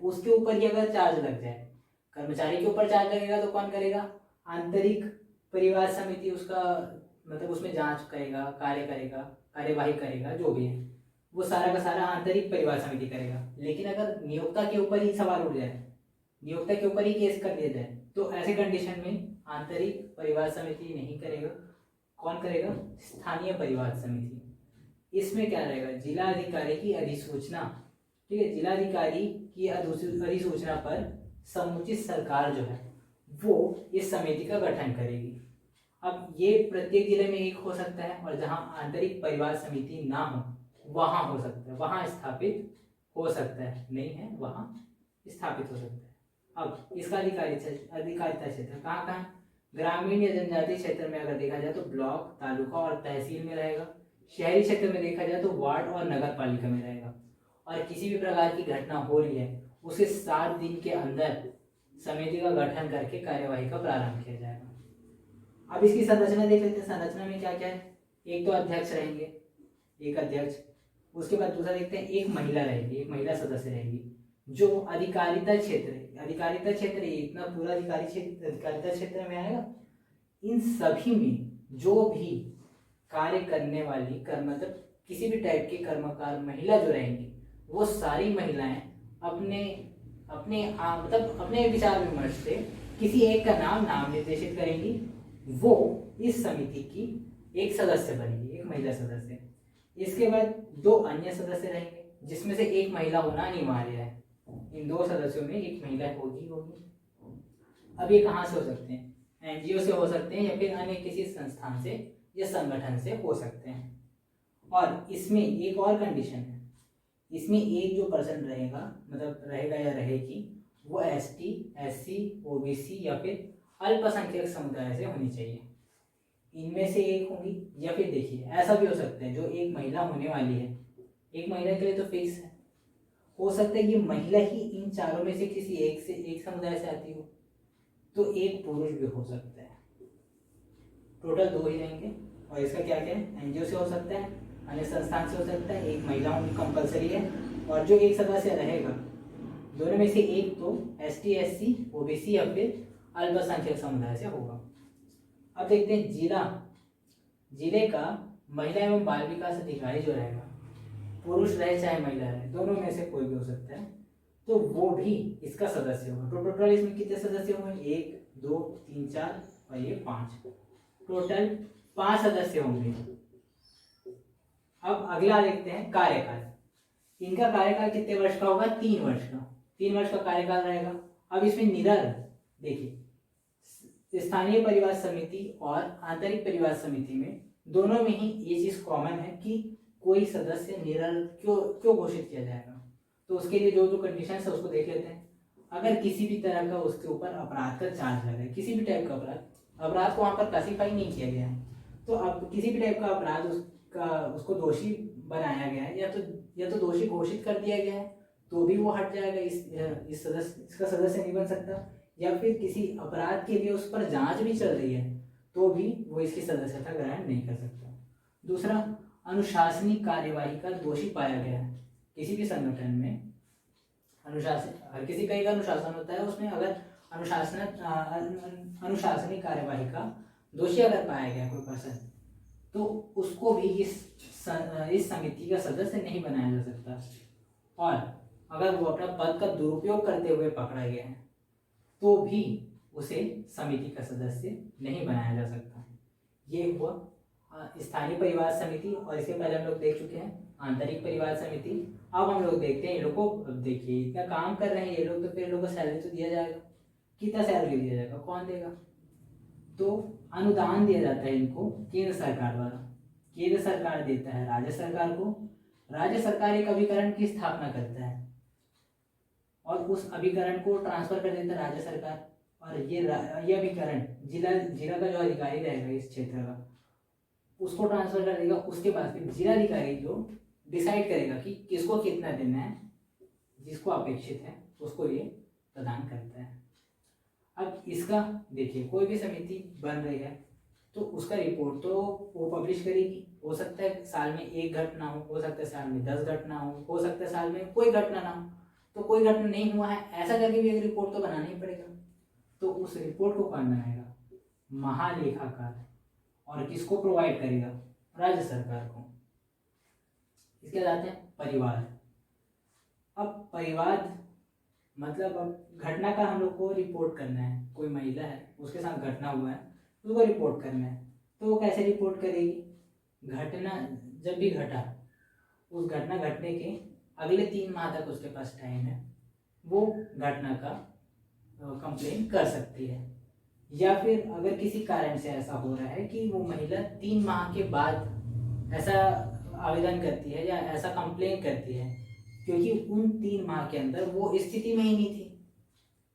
उसके ऊपर ही अगर चार्ज लग जाए, कर्मचारी के ऊपर चार्ज लगेगा तो कौन करेगा, आंतरिक परिवार समिति उसका मतलब उसमें जांच करेगा, कार्यवाही करेगा, जो भी है वो सारा का सारा आंतरिक परिवार समिति करेगा। लेकिन अगर नियोक्ता के ऊपर ही सवाल उठ जाए, नियोक्ता के ऊपर ही केस कर दिया जाए, तो ऐसे कंडीशन में आंतरिक परिवार समिति नहीं करेगा, कौन करेगा, स्थानीय परिवार समिति। इसमें क्या रहेगा, जिलाधिकारी की अधिसूचना, ठीक है, जिलाधिकारी की अधिसूचना पर समुचित सरकार जो है वो इस समिति का गठन करेगी। अब ये प्रत्येक जिले में एक हो सकता है, और जहां आंतरिक परिवार समिति ना हो वहां हो सकता है, वहां स्थापित हो सकता है, नहीं है वहां स्थापित हो सकता है। अब इसका अधिकारिता क्षेत्र कहाँ कहाँ, ग्रामीण या जनजातीय क्षेत्र में अगर देखा जाए तो ब्लॉक, तालुका और तहसील में रहेगा। शहरी क्षेत्र में देखा जाए तो वार्ड और नगर पालिका में रहेगा। और किसी भी प्रकार की घटना हो रही है उसके 7 दिन के अंदर समिति का गठन करके कार्यवाही का प्रारंभ किया जाएगा। अब इसकी संरचना देख लेते हैं। संरचना में क्या क्या है, एक तो अध्यक्ष रहेंगे, एक अध्यक्ष, उसके बाद दूसरा देखते हैं एक महिला रहेगी, एक महिला सदस्य रहेगी जो अधिकारिता क्षेत्र इतना पूरा अधिकारिता क्षेत्र में आएगा। इन सभी में जो भी कार्य करने वाली मतलब किसी भी टाइप की कर्मकार महिला जो रहेंगी वो सारी महिलाएं अपने विचार विमर्श से किसी एक का नाम निर्देशित करेंगी, वो इस समिति की एक सदस्य बनेगी, एक महिला सदस्य। इसके बाद 2 अन्य सदस्य रहेंगे जिसमें से एक महिला होना अनिवार्य है। इन 2 सदस्यों में एक महिला होगी। अब ये कहाँ से हो सकते हैं? एनजीओ से हो सकते हैं या फिर अन्य किसी संस्थान से या संगठन से हो सकते हैं। और इसमें एक और कंडीशन है, इसमें एक जो पर्सन रहेगा, मतलब रहेगा या रहेगी, वो एसटी, एससी, ओबीसी या फिर अल्पसंख्यक समुदाय से होनी चाहिए। इनमें से एक होंगी, या फिर देखिए ऐसा भी हो सकता है जो एक महिला होने वाली है, एक महिला के लिए तो फिक्स है, हो सकता है कि महिला ही इन चारों में से किसी एक समुदाय से आती हो, तो एक पुरुष भी हो सकता है। टोटल 2 ही रहेंगे। और इसका क्या क्या है? एनजीओ से हो सकता है, अन्य संस्थान से हो सकता है, एक महिला होनी कंपलसरी है, और जो एक सदस्य रहेगा दोनों में से एक तो एसटी, एससी, ओबीसी या फिर अल्पसंख्यक समुदाय से होगा। अब देखते हैं जिले का महिला एवं बाल विकास अधिकारी जो रहेगा, पुरुष रहे चाहे महिला रहे, दोनों में से कोई भी हो सकता है, तो वो भी इसका सदस्य होगा। तो टोटल इसमें कितने सदस्य होंगे? 1 2 3 4 और ये 5, टोटल 5 सदस्य होंगे। अब अगला देखते हैं कार्यकाल। इनका कार्यकाल कितने वर्ष का होगा? 3 वर्ष का। 3 वर्ष का कार्यकाल रहेगा। अब इसमें निरर देखिए, स्थानीय परिवार समिति और आंतरिक परिवार समिति में दोनों में ही ये चीज कॉमन है कि कोई सदस्य निरल क्यों घोषित किया जाएगा। तो उसके लिए जो कंडीशन है उसको देख लेते हैं। अगर किसी भी तरह का उसके ऊपर अपराध का चार्ज लगा है, किसी भी टाइप का अपराध को वहां पर क्लासीफाई नहीं किया गया है, तो अब किसी भी टाइप का अपराध उसको दोषी बनाया गया है, या तो दोषी घोषित कर दिया गया है, तो भी वो हट जाएगा, इसका सदस्य नहीं बन सकता। या फिर किसी अपराध के लिए उस पर जांच भी चल रही है, तो भी वो इसकी सदस्यता ग्रहण नहीं कर सकता। दूसरा, अनुशासनिक कार्यवाही का दोषी पाया गया है। किसी भी संगठन में हर किसी का एक अनुशासन होता है, उसमें अगर अनुशासनिक कार्यवाही का दोषी अगर पाया गया कोई पर्सन, तो उसको भी इस समिति का सदस्य नहीं बनाया जा सकता। और अगर वो अपना पद का दुरुपयोग करते हुए पकड़ा गया है, तो भी उसे समिति का सदस्य नहीं बनाया जा सकता। ये हुआ स्थानीय परिवार समिति, और इसके पहले हम लोग देख चुके हैं आंतरिक परिवार समिति। अब हम लोग देखते हैं ये लोग को। अब देखिए इतना काम कर रहे हैं ये लोग, तो फिर लोग को सैलरी तो दिया जाएगा। कितना सैलरी दिया जाएगा? कौन देगा? तो अनुदान दिया जाता है इनको केंद्र सरकार द्वारा। केंद्र सरकार देता है राज्य सरकार को, राज्य सरकार एक अभिकरण की स्थापना करता है और उस अभिकरण को ट्रांसफर कर देता है राज्य सरकार। और ये अभिकरण जिला का जो अधिकारी रहेगा इस क्षेत्र का, उसको ट्रांसफर कर देगा। उसके बाद फिर जिलाधिकारी जो डिसाइड करेगा कि किसको कितना देना है, जिसको अपेक्षित है उसको ये प्रदान करता है। अब इसका देखिए, कोई भी समिति बन रही है तो उसका रिपोर्ट तो वो पब्लिश करेगी। हो सकता है साल में 1 घटना हो सकता है साल में 10 घटना हो सकता है साल में कोई घटना ना हो। तो कोई घटना नहीं हुआ है ऐसा करके भी एक रिपोर्ट तो बनाना ही पड़ेगा। तो उस रिपोर्ट को कौन बनाएगा? महालेखाकार। और किसको प्रोवाइड करेगा? राज्य सरकार को। इसके बाद आते हैं परिवार। अब परिवार मतलब अब घटना का हम लोग को रिपोर्ट करना है। कोई महिला है, उसके साथ घटना हुआ है, उसको रिपोर्ट करना है। तो वो कैसे रिपोर्ट करेगी? घटना जब भी घटा, उस घटना घटने के अगले 3 माह तक उसके पास टाइम है, वो घटना का कंप्लेन कर सकती है। या फिर अगर किसी कारण से ऐसा हो रहा है कि वो महिला 3 माह के बाद ऐसा आवेदन करती है या ऐसा कंप्लेन करती है, क्योंकि उन 3 माह के अंदर वो स्थिति में ही नहीं थी,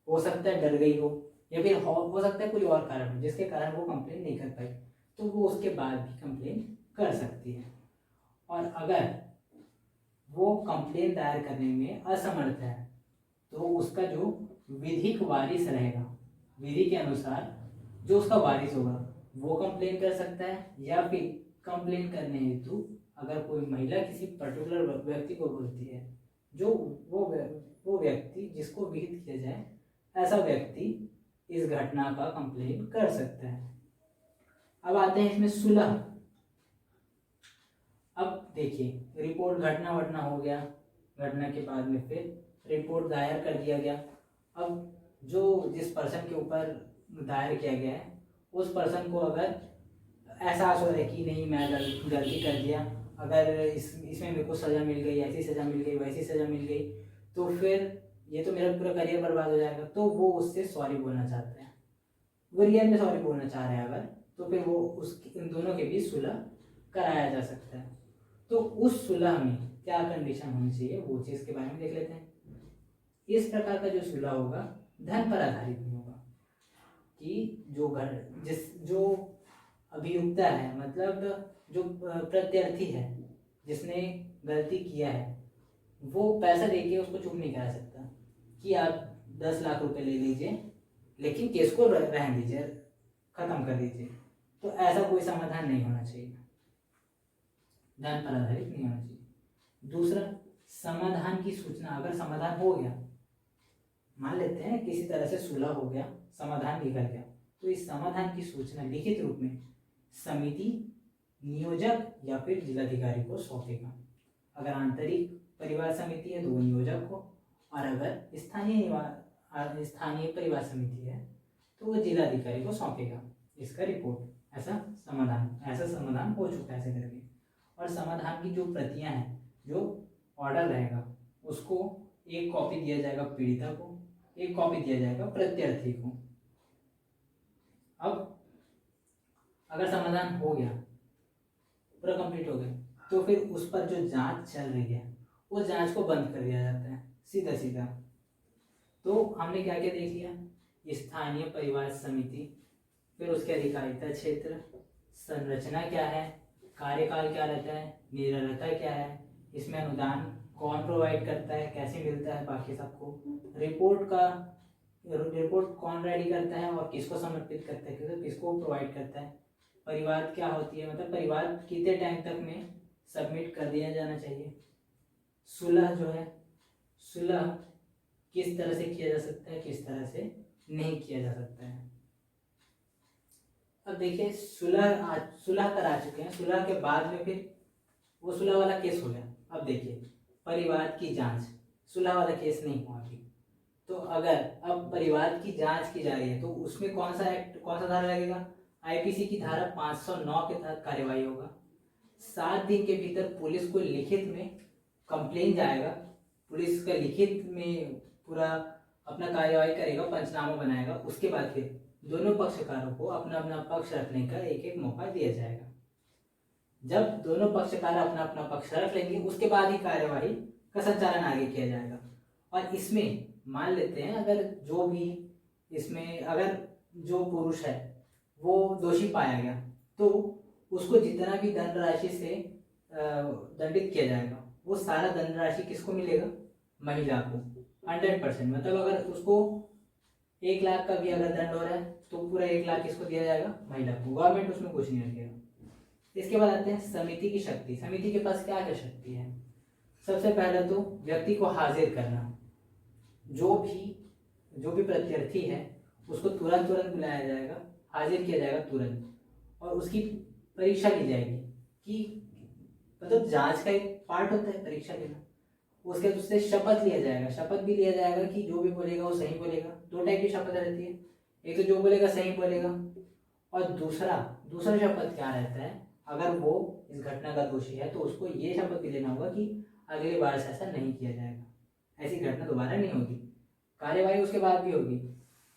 हो सकता है डर गई हो, या फिर हो सकता है कोई और कारण हो जिसके कारण वो कंप्लेन नहीं कर पाई, तो वो उसके बाद भी कंप्लेन कर सकती है। और अगर वो कंप्लेन दायर करने में असमर्थ है, तो उसका जो विधिक वारिस रहेगा, विधि के अनुसार जो उसका वारिस होगा वो कंप्लेन कर सकता है। या फिर कंप्लेन करने हेतु अगर कोई महिला किसी पर्टिकुलर व्यक्ति को बोलती है, जो वो व्यक्ति जिसको विहित किया जाए, ऐसा व्यक्ति इस घटना का कंप्लेन कर सकता है। अब आते हैं इसमें सुलह। अब देखिए रिपोर्ट घटना वटना हो गया, घटना के बाद में फिर रिपोर्ट दायर कर दिया गया। अब जो जिस पर्सन के ऊपर दायर किया गया है, उस पर्सन को अगर एहसास हो रहा है कि नहीं मैं गलती कर दिया, अगर इसमें मेरे को सज़ा मिल गई, ऐसी सज़ा मिल गई, वैसी सज़ा मिल गई, तो फिर ये तो मेरा पूरा करियर बर्बाद हो जाएगा। तो वो उससे सॉरी बोलना चाहते हैं, वो रियल में सॉरी बोलना चाह रहे हैं अगर, तो फिर वो उन दोनों के बीच सुलह कराया जा सकता है। तो उस सुलह में क्या कंडीशन होनी चाहिए वो चीज़ के बारे में देख लेते हैं। इस प्रकार का जो सुलह होगा धन पर आधारित नहीं होगा, कि जो अभियुक्ता है, मतलब जो प्रत्यर्थी है जिसने गलती किया है, वो पैसा देके उसको चुप नहीं करा सकता कि आप 10 लाख रुपए ले लीजिए लेकिन केस को रहने दीजिए, खत्म कर दीजिए। तो ऐसा कोई समाधान नहीं होना चाहिए, धन पर आधारित नहीं होना चाहिए। दूसरा, समाधान की सूचना, अगर समाधान हो गया, मान लेते हैं किसी तरह से सुलह हो गया, समाधान निकल गया, तो इस समाधान की सूचना लिखित रूप में समिति, नियोजक या फिर जिलाधिकारी को सौंपेगा। अगर आंतरिक परिवार समिति है तो वो नियोजक को, और अगर स्थानीय परिवार समिति है तो वो जिलाधिकारी को सौंपेगा इसका रिपोर्ट। ऐसा समाधान हो चुका है ऐसे करके। और समाधान की जो प्रतियां हैं, जो ऑर्डर रहेगा, उसको एक कॉपी दिया जाएगा पीड़िता को, एक कॉपी दिया जाएगा प्रत्यर्थी को। अब अगर समाधान हो गया, पूरा कंप्लीट हो गया, तो फिर उस पर जो जांच चल रही है वो जांच को बंद कर दिया जाता है सीधा सीधा। तो हमने क्या क्या देख लिया, स्थानीय परिवार समिति, फिर उसके अधिकारिता क्षेत्र, संरचना क्या है, कार्यकाल क्या रहता है, निरंतरता क्या है, इसमें अनुदान कौन प्रोवाइड करता है, कैसे मिलता है बाकी सबको, रिपोर्ट कौन रेडी करता है और किसको समर्पित करता है, किसको प्रोवाइड करता है, परिवार क्या होती है, मतलब परिवार कितने टाइम तक में सबमिट कर दिया जाना चाहिए, सुलह जो है, सुलह किस तरह से किया जा सकता है, किस तरह से नहीं किया जा सकता है। अब देखिए सुलह करा चुके हैं, सुलह के बाद में फिर वो सुलह वाला केस हो गया। अब देखिए परिवार की जांच, सुलह वाला केस नहीं हुआ अभी, तो अगर अब परिवार की जांच की जा रही है तो उसमें कौन सा धारा लगेगा, आईपीसी की धारा 509 के तहत कार्यवाही होगा। 7 दिन के भीतर पुलिस को लिखित में कंप्लेन जाएगा, पुलिस का लिखित में पूरा अपना कार्यवाही करेगा, पंचनामा बनाएगा, उसके बाद फिर दोनों पक्षकारों को अपना अपना पक्ष रखने का एक एक मौका दिया जाएगा। जब दोनों पक्षकार अपना अपना पक्ष रख लेंगे उसके बाद ही कार्यवाही का संचालन आगे किया जाएगा। और इसमें मान लेते हैं अगर जो भी इसमें अगर जो पुरुष है वो दोषी पाया गया तो उसको जितना भी धनराशि से दंडित किया जाएगा वो सारा धनराशि किसको मिलेगा, महिला को 100%। मतलब अगर उसको 1 लाख का भी अगर दंड हो रहा है तो पूरा 1 लाख किसको दिया जाएगा, महिला को, गवर्नमेंट उसमें कुछ नहीं रखेगा। इसके बाद आते हैं समिति की शक्ति। समिति के पास क्या क्या शक्ति है। सबसे पहला तो व्यक्ति को हाजिर करना, जो भी प्रत्यर्थी है उसको तुरंत बुलाया जाएगा, हाजिर किया जाएगा तुरंत, और उसकी परीक्षा ली जाएगी कि मतलब जांच का एक पार्ट होता है परीक्षा लेना। उसके बाद उससे शपथ लिया जाएगा, शपथ भी लिया जाएगा कि जो भी बोलेगा वो सही बोलेगा। 2 टाइप की शपथ रहती है, एक तो जो बोलेगा सही बोलेगा, और दूसरा शपथ क्या रहता है, अगर वो इस घटना का दोषी है तो उसको ये शपथ भी लेना होगा कि अगली बार से ऐसा नहीं किया जाएगा, ऐसी घटना दोबारा नहीं होगी। कार्यवाही उसके बाद भी होगी,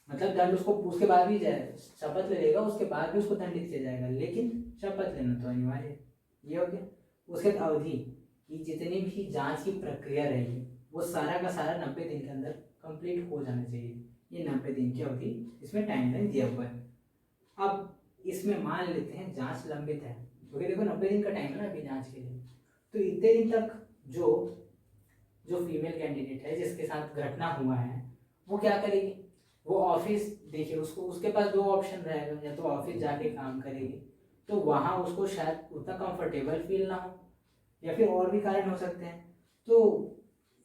मतलब दंड उसको उसके बाद भी जाए, शपथ ले लेगा उसके बाद भी उसको दंडित किया जाएगा, लेकिन शपथ लेना तो अनिवार्य है। ये हो गया। उसके अवधि कि जितनी भी जांच की प्रक्रिया रहेगी वो सारा का सारा 90 दिन के अंदर कंप्लीट हो जाना चाहिए। ये 90 दिन की अवधि इसमें टाइमलाइन दिया हुआ है। अब इसमें मान लेते हैं जांच लंबित है, क्योंकि देखो 90 दिन का टाइम है ना अभी जांच के लिए, तो इतने दिन तक जो फीमेल कैंडिडेट है जिसके साथ घटना हुआ है वो क्या करेगी, वो ऑफिस, देखिए उसको उसके पास 2 ऑप्शन रहेगा, या तो ऑफिस जाके काम करेगी तो वहाँ उसको शायद उतना कंफर्टेबल फील ना हो, या फिर और भी कारण हो सकते हैं, तो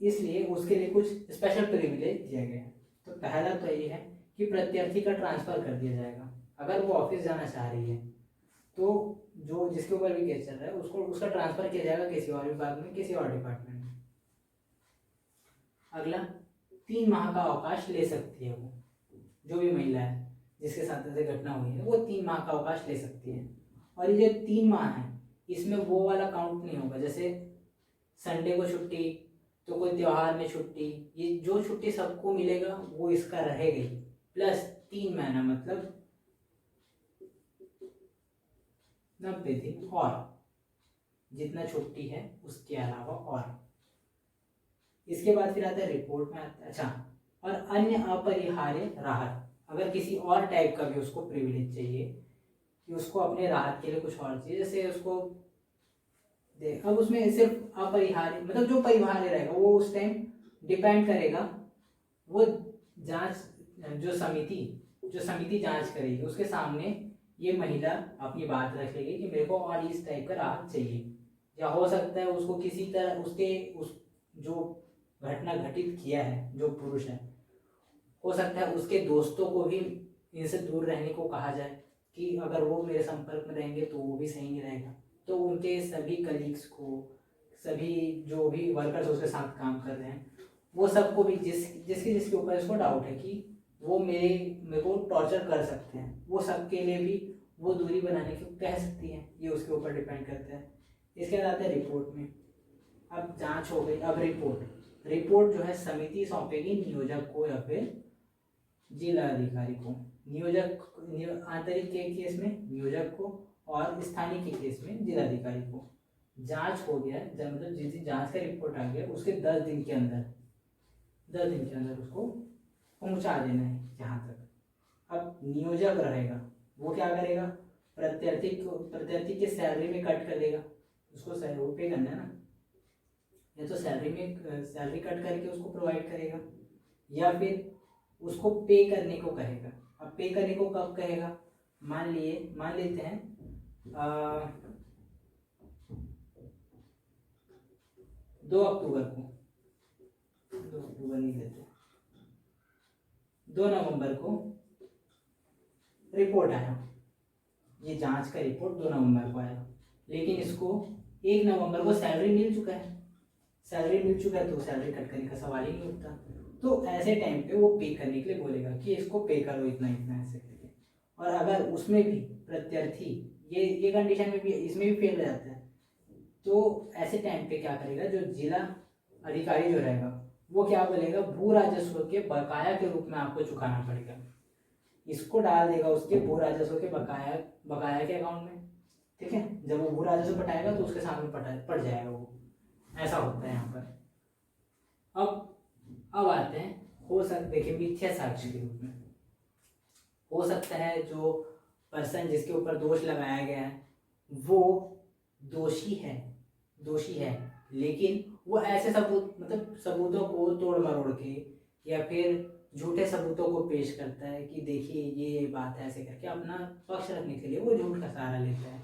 इसलिए उसके लिए कुछ स्पेशल प्रिविलेज दिया गया है। तो पहला तो ये है कि प्रत्यर्थी का ट्रांसफर कर दिया जाएगा। अगर वो ऑफिस जाना चाह रही है तो जो जिसके ऊपर भी केस चल रहा है उसका ट्रांसफर किया जाएगा किसी और विभाग में, किसी और डिपार्टमेंट में। अगला 3 माह का अवकाश ले सकती है वो जो भी महिला है जिसके साथ ऐसे घटना हुई है, वो 3 माह का अवकाश ले सकती है। और ये जो 3 माह है इसमें वो वाला काउंट नहीं होगा, जैसे संडे को छुट्टी तो कोई त्योहार में छुट्टी, ये जो छुट्टी सबको मिलेगा वो इसका रहेगी, प्लस 3 महीना मतलब 90 दिन और जितना छुट्टी है उसके अलावा और। इसके बाद फिर आता है रिपोर्ट में आता है, अच्छा, और अन्य अपरिहार्य राहत, अगर किसी और टाइप का भी उसको प्रिविलेज चाहिए कि उसको अपने राहत के लिए कुछ और चाहिए, जैसे उसको देख, अब उसमें सिर्फ अपरिहार्य मतलब जो परिहार्य रहेगा वो उस टाइम डिपेंड करेगा, वो जांच जो समिति जांच करेगी उसके सामने ये महिला अपनी बात रख लेगी कि मेरे को और इस टाइप का राहत चाहिए, या हो सकता है उसको किसी तरह उस जो घटना घटित किया है जो पुरुष है, हो सकता है उसके दोस्तों को भी इनसे दूर रहने को कहा जाए कि अगर वो मेरे संपर्क में रहेंगे तो वो भी सही नहीं रहेगा, तो उनके सभी कलीग्स को, सभी जो भी वर्कर्स उसके साथ काम कर रहे हैं, वो सबको भी जिसके ऊपर इसको डाउट है कि वो मेरे को टॉर्चर कर सकते हैं, वो सबके लिए भी वो दूरी बनाने की कह सकती है, ये उसके ऊपर डिपेंड करता है। इसके बाद आता है रिपोर्ट में, अब जांच हो गई, अब रिपोर्ट जो है समिति सौंपेगी नियोजक को या फिर जिला अधिकारी को। आंतरिक के केस में नियोजक को और स्थानीय के केस में जिलाधिकारी को। जांच हो गया जब मतलब जिस दिन जांच का रिपोर्ट आ गया उसके 10 दिन के अंदर उसको पहुंचा देना है जहाँ तक। अब नियोजक रहेगा वो क्या करेगा, प्रत्यार्थी के सैलरी में कट कर देगा, उसको वो पे करना है ना, या तो सैलरी कट करके उसको प्रोवाइड करेगा या फिर उसको पे करने को कहेगा। अब पे करने को कब कहेगा, मान लेते हैं 2 अक्टूबर को, 2 अक्टूबर नहीं लेते, 2 नवंबर को रिपोर्ट आया, ये जांच का रिपोर्ट 2 नवंबर को आया, लेकिन इसको 1 नवंबर को सैलरी मिल चुका है तो सैलरी कट करने का सवाल ही नहीं उठता। तो ऐसे टाइम पे वो पे करने के लिए बोलेगा कि इसको पे करो इतना ऐसे करके। और अगर उसमें भी प्रत्यार्थी ये कंडीशन में भी इसमें भी फेल हो जाता है, तो ऐसे टाइम पे क्या करेगा, जो जिला अधिकारी जो रहेगा वो क्या बोलेगा, भू राजस्व के बकाया के रूप में आपको चुकाना पड़ेगा, इसको डाल देगा उसके भू राजस्व के बकाया के अकाउंट में, ठीक है। जब वो भू राजस्व पटाएगा तो उसके सामने पड़ जाएगा वो, ऐसा होता है यहाँ पर। अब आते हैं, हो सकता देखिए मिथ्या साक्ष्य के रूप में, हो सकता है जो पर्सन जिसके ऊपर दोष लगाया गया है वो दोषी है लेकिन वो ऐसे सबूतों को तोड़ मरोड़ के या फिर झूठे सबूतों को पेश करता है कि देखिए ये बात है, ऐसे करके अपना पक्ष रखने के लिए वो झूठ का सहारा लेता है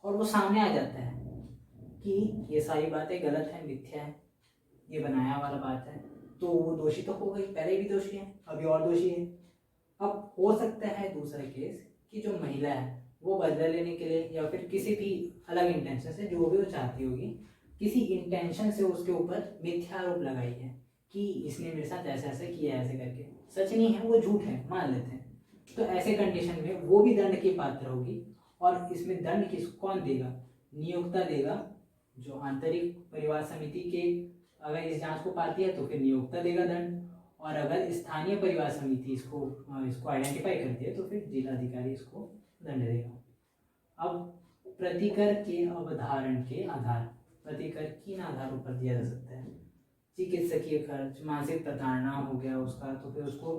और वो सामने आ जाता है कि ये सारी बातें गलत है, मिथ्या है, ये बनाया वाला बात है, तो वो दोषी तो हो गई, पहले भी दोषी है, अभी और दोषी है। अब हो सकता है दूसरा केस कि जो महिला है वो बदला लेने के लिए या फिर किसी भी अलग इंटेंशन से, जो भी वो चाहती होगी, किसी इंटेंशन से उसके ऊपर मिथ्या आरोप लगाई है कि इसने मेरे साथ ऐसा ऐसा किया ऐसे करके, सच नहीं है, वो झूठ है, मान लेते हैं, तो ऐसे कंडीशन में वो भी दंड की पात्र होगी। और इसमें दंड कौन देगा, नियोक्ता देगा, जो आंतरिक परिवार समिति के अगर इस जांच को पाती है तो फिर नियोक्ता देगा दंड, और अगर स्थानीय परिवार समिति इसको आइडेंटिफाई करती है तो फिर जिलाधिकारी इसको दंड देगा। अब प्रतिकर के अवधारण के आधार, प्रतिकर किन आधारों पर दिया जा सकता है, चिकित्सकीय खर्च, मानसिक प्रताड़ना हो गया उसका तो फिर उसको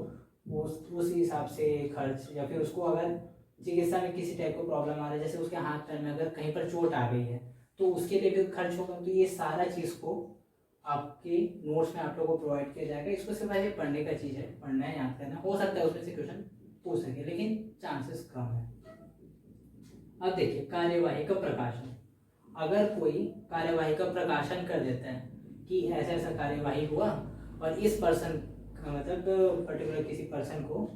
उस हिसाब से खर्च, या फिर उसको अगर चिकित्सा में किसी टाइप का प्रॉब्लम आ रहा है, जैसे उसके हाथ पैर में अगर कहीं पर चोट आ गई है तो उसके लिए भी खर्च होगा। तो ये सारा चीज़ को आपके नोट्स में आप लोगों को प्रोवाइड किया जाएगा, इसको सिर्फ ऐसे पढ़ने का चीज़ है, पढ़ना है, याद करना, हो सकता है उसमें से क्वेश्चन पूछ सके लेकिन चांसेस कम है। अब देखिए कार्यवाही का प्रकाशन, अगर कोई कार्यवाही का प्रकाशन कर देता है कि ऐसा ऐसा कार्यवाही हुआ और इस पर्सन मतलब पर्टिकुलर किसी पर्सन को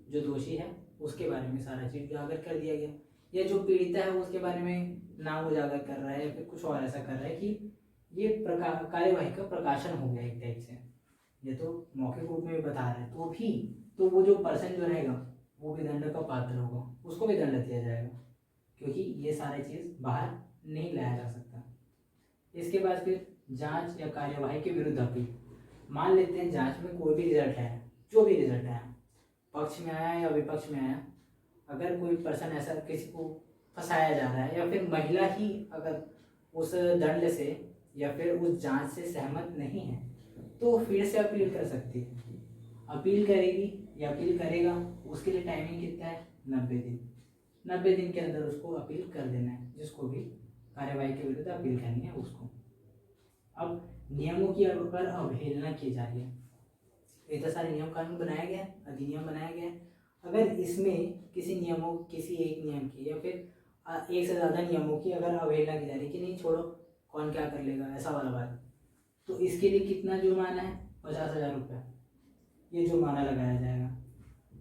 जो दोषी है उसके बारे में सारा चीज़ उजागर कर दिया गया, या जो पीड़िता है उसके बारे में नाम उजागर कर रहा है या फिर कुछ और ऐसा कर रहा है कि ये कार्यवाही का प्रकाशन हो गया एक टाइप से, ये तो मौखिक रूप में भी बता रहा है, तो वो जो पर्सन जो रहेगा वो भी दंड का पात्र होगा, उसको भी दंड दिया जाएगा। क्योंकि ये सारी चीज़ बाहर नहीं लाया जा सकता। इसके बाद फिर जांच या कार्यवाही के विरुद्ध अपील। मान लेते हैं जांच में कोई भी रिजल्ट है, जो भी रिजल्ट आया, पक्ष में आया या विपक्ष में आया, अगर कोई पर्सन ऐसा किसी को फंसाया जा रहा है या फिर महिला ही अगर उस दंड से या फिर उस जांच से सहमत नहीं है तो फिर से अपील कर सकती है। अपील करेगी या अपील करेगा, उसके लिए टाइमिंग कितना है, 90 दिन। 90 दिन के अंदर उसको अपील कर देना है, जिसको भी कार्यवाही के विरुद्ध अपील करनी है उसको। अब नियमों की पर अवहेलना की जा रही है, इतने सारे नियम कानून बनाया गया है, अधिनियम बनाया गया है, अगर इसमें किसी नियमों, किसी एक नियम की या फिर एक से ज़्यादा नियमों की अगर अवहेलना की जा रही है कि नहीं छोड़ो कौन क्या कर लेगा, ऐसा वाला बात, तो इसके लिए कितना जुर्माना है, 50,000 रुपये ये जुर्माना लगाया जाएगा।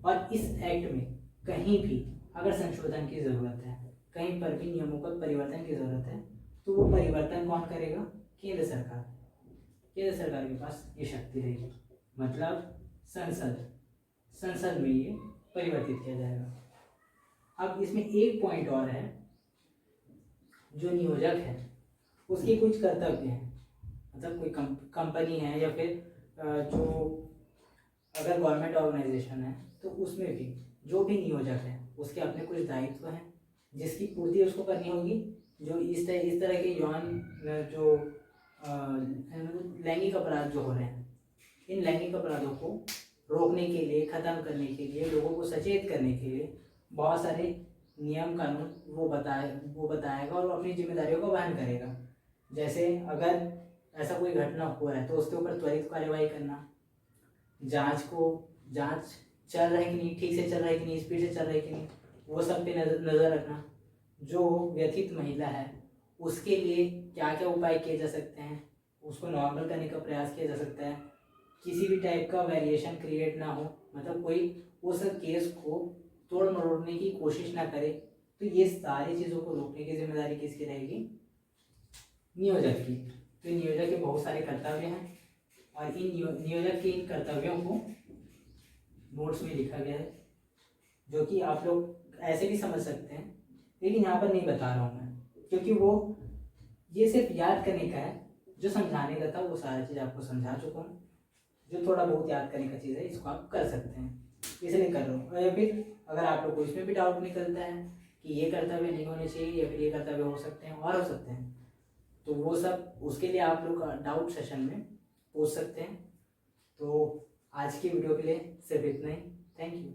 और इस एक्ट में कहीं भी अगर संशोधन की ज़रूरत है, कहीं पर भी नियमों पर परिवर्तन की ज़रूरत है, तो वो परिवर्तन कौन करेगा, केंद्र सरकार। केंद्र सरकार के पास ये शक्ति रहेगी, मतलब संसद में ये परिवर्तित किया जाएगा। अब इसमें एक पॉइंट और है, जो नियोजक है उसके कुछ कर्तव्य हैं, मतलब कोई कंपनी है या फिर जो अगर गवर्नमेंट ऑर्गेनाइजेशन है तो उसमें भी जो भी नियोजक है उसके अपने कुछ दायित्व हैं जिसकी पूर्ति उसको करनी होगी। जो इस तरह के यौन जो लैंगिक अपराध जो हो रहे हैं, इन लैंगिक अपराधों को रोकने के लिए, ख़त्म करने के लिए, लोगों को सचेत करने के लिए बहुत सारे नियम कानून वो बताएगा और वो अपनी जिम्मेदारियों को वहन करेगा। जैसे अगर ऐसा कोई घटना हुआ है तो उसके ऊपर त्वरित कार्यवाही करना, जांच चल रहा है कि नहीं, ठीक से चल रहा है कि नहीं, स्पीड से चल रहा है कि नहीं, वो सब पे नज़र रखना। जो व्यथित महिला है उसके लिए क्या क्या उपाय किए जा सकते हैं, उसको नॉर्मल करने का प्रयास किया जा सकता है, किसी भी टाइप का वेरिएशन क्रिएट ना हो, मतलब कोई उस केस को तोड़ मरोड़ने की कोशिश ना करे। तो ये सारी चीज़ों को रोकने की जिम्मेदारी किसकी रहेगी, नियोजक की। तो नियोजक के बहुत सारे कर्तव्य हैं और इन नियोजक के इन कर्तव्यों को नोट्स में लिखा गया है, जो कि आप लोग ऐसे भी समझ सकते हैं, लेकिन यहाँ पर नहीं बता रहा हूँ मैं, क्योंकि वो ये सिर्फ याद करने का है। जो समझाने का था वो सारा चीज़ आपको समझा चुका हूँ। जो थोड़ा बहुत याद करने का चीज़ है इसको आप कर सकते हैं, इसलिए कर रहा हूँ। या फिर अगर आप लोग को इसमें भी डाउट निकलता है कि ये कर्तव्य नहीं होने चाहिए या फिर ये कर्तव्य हो सकते हैं और हो सकते हैं, तो वो सब उसके लिए आप लोग डाउट सेशन में पूछ सकते हैं। तो आज की वीडियो के लिए सिर्फ इतना ही। Thank you.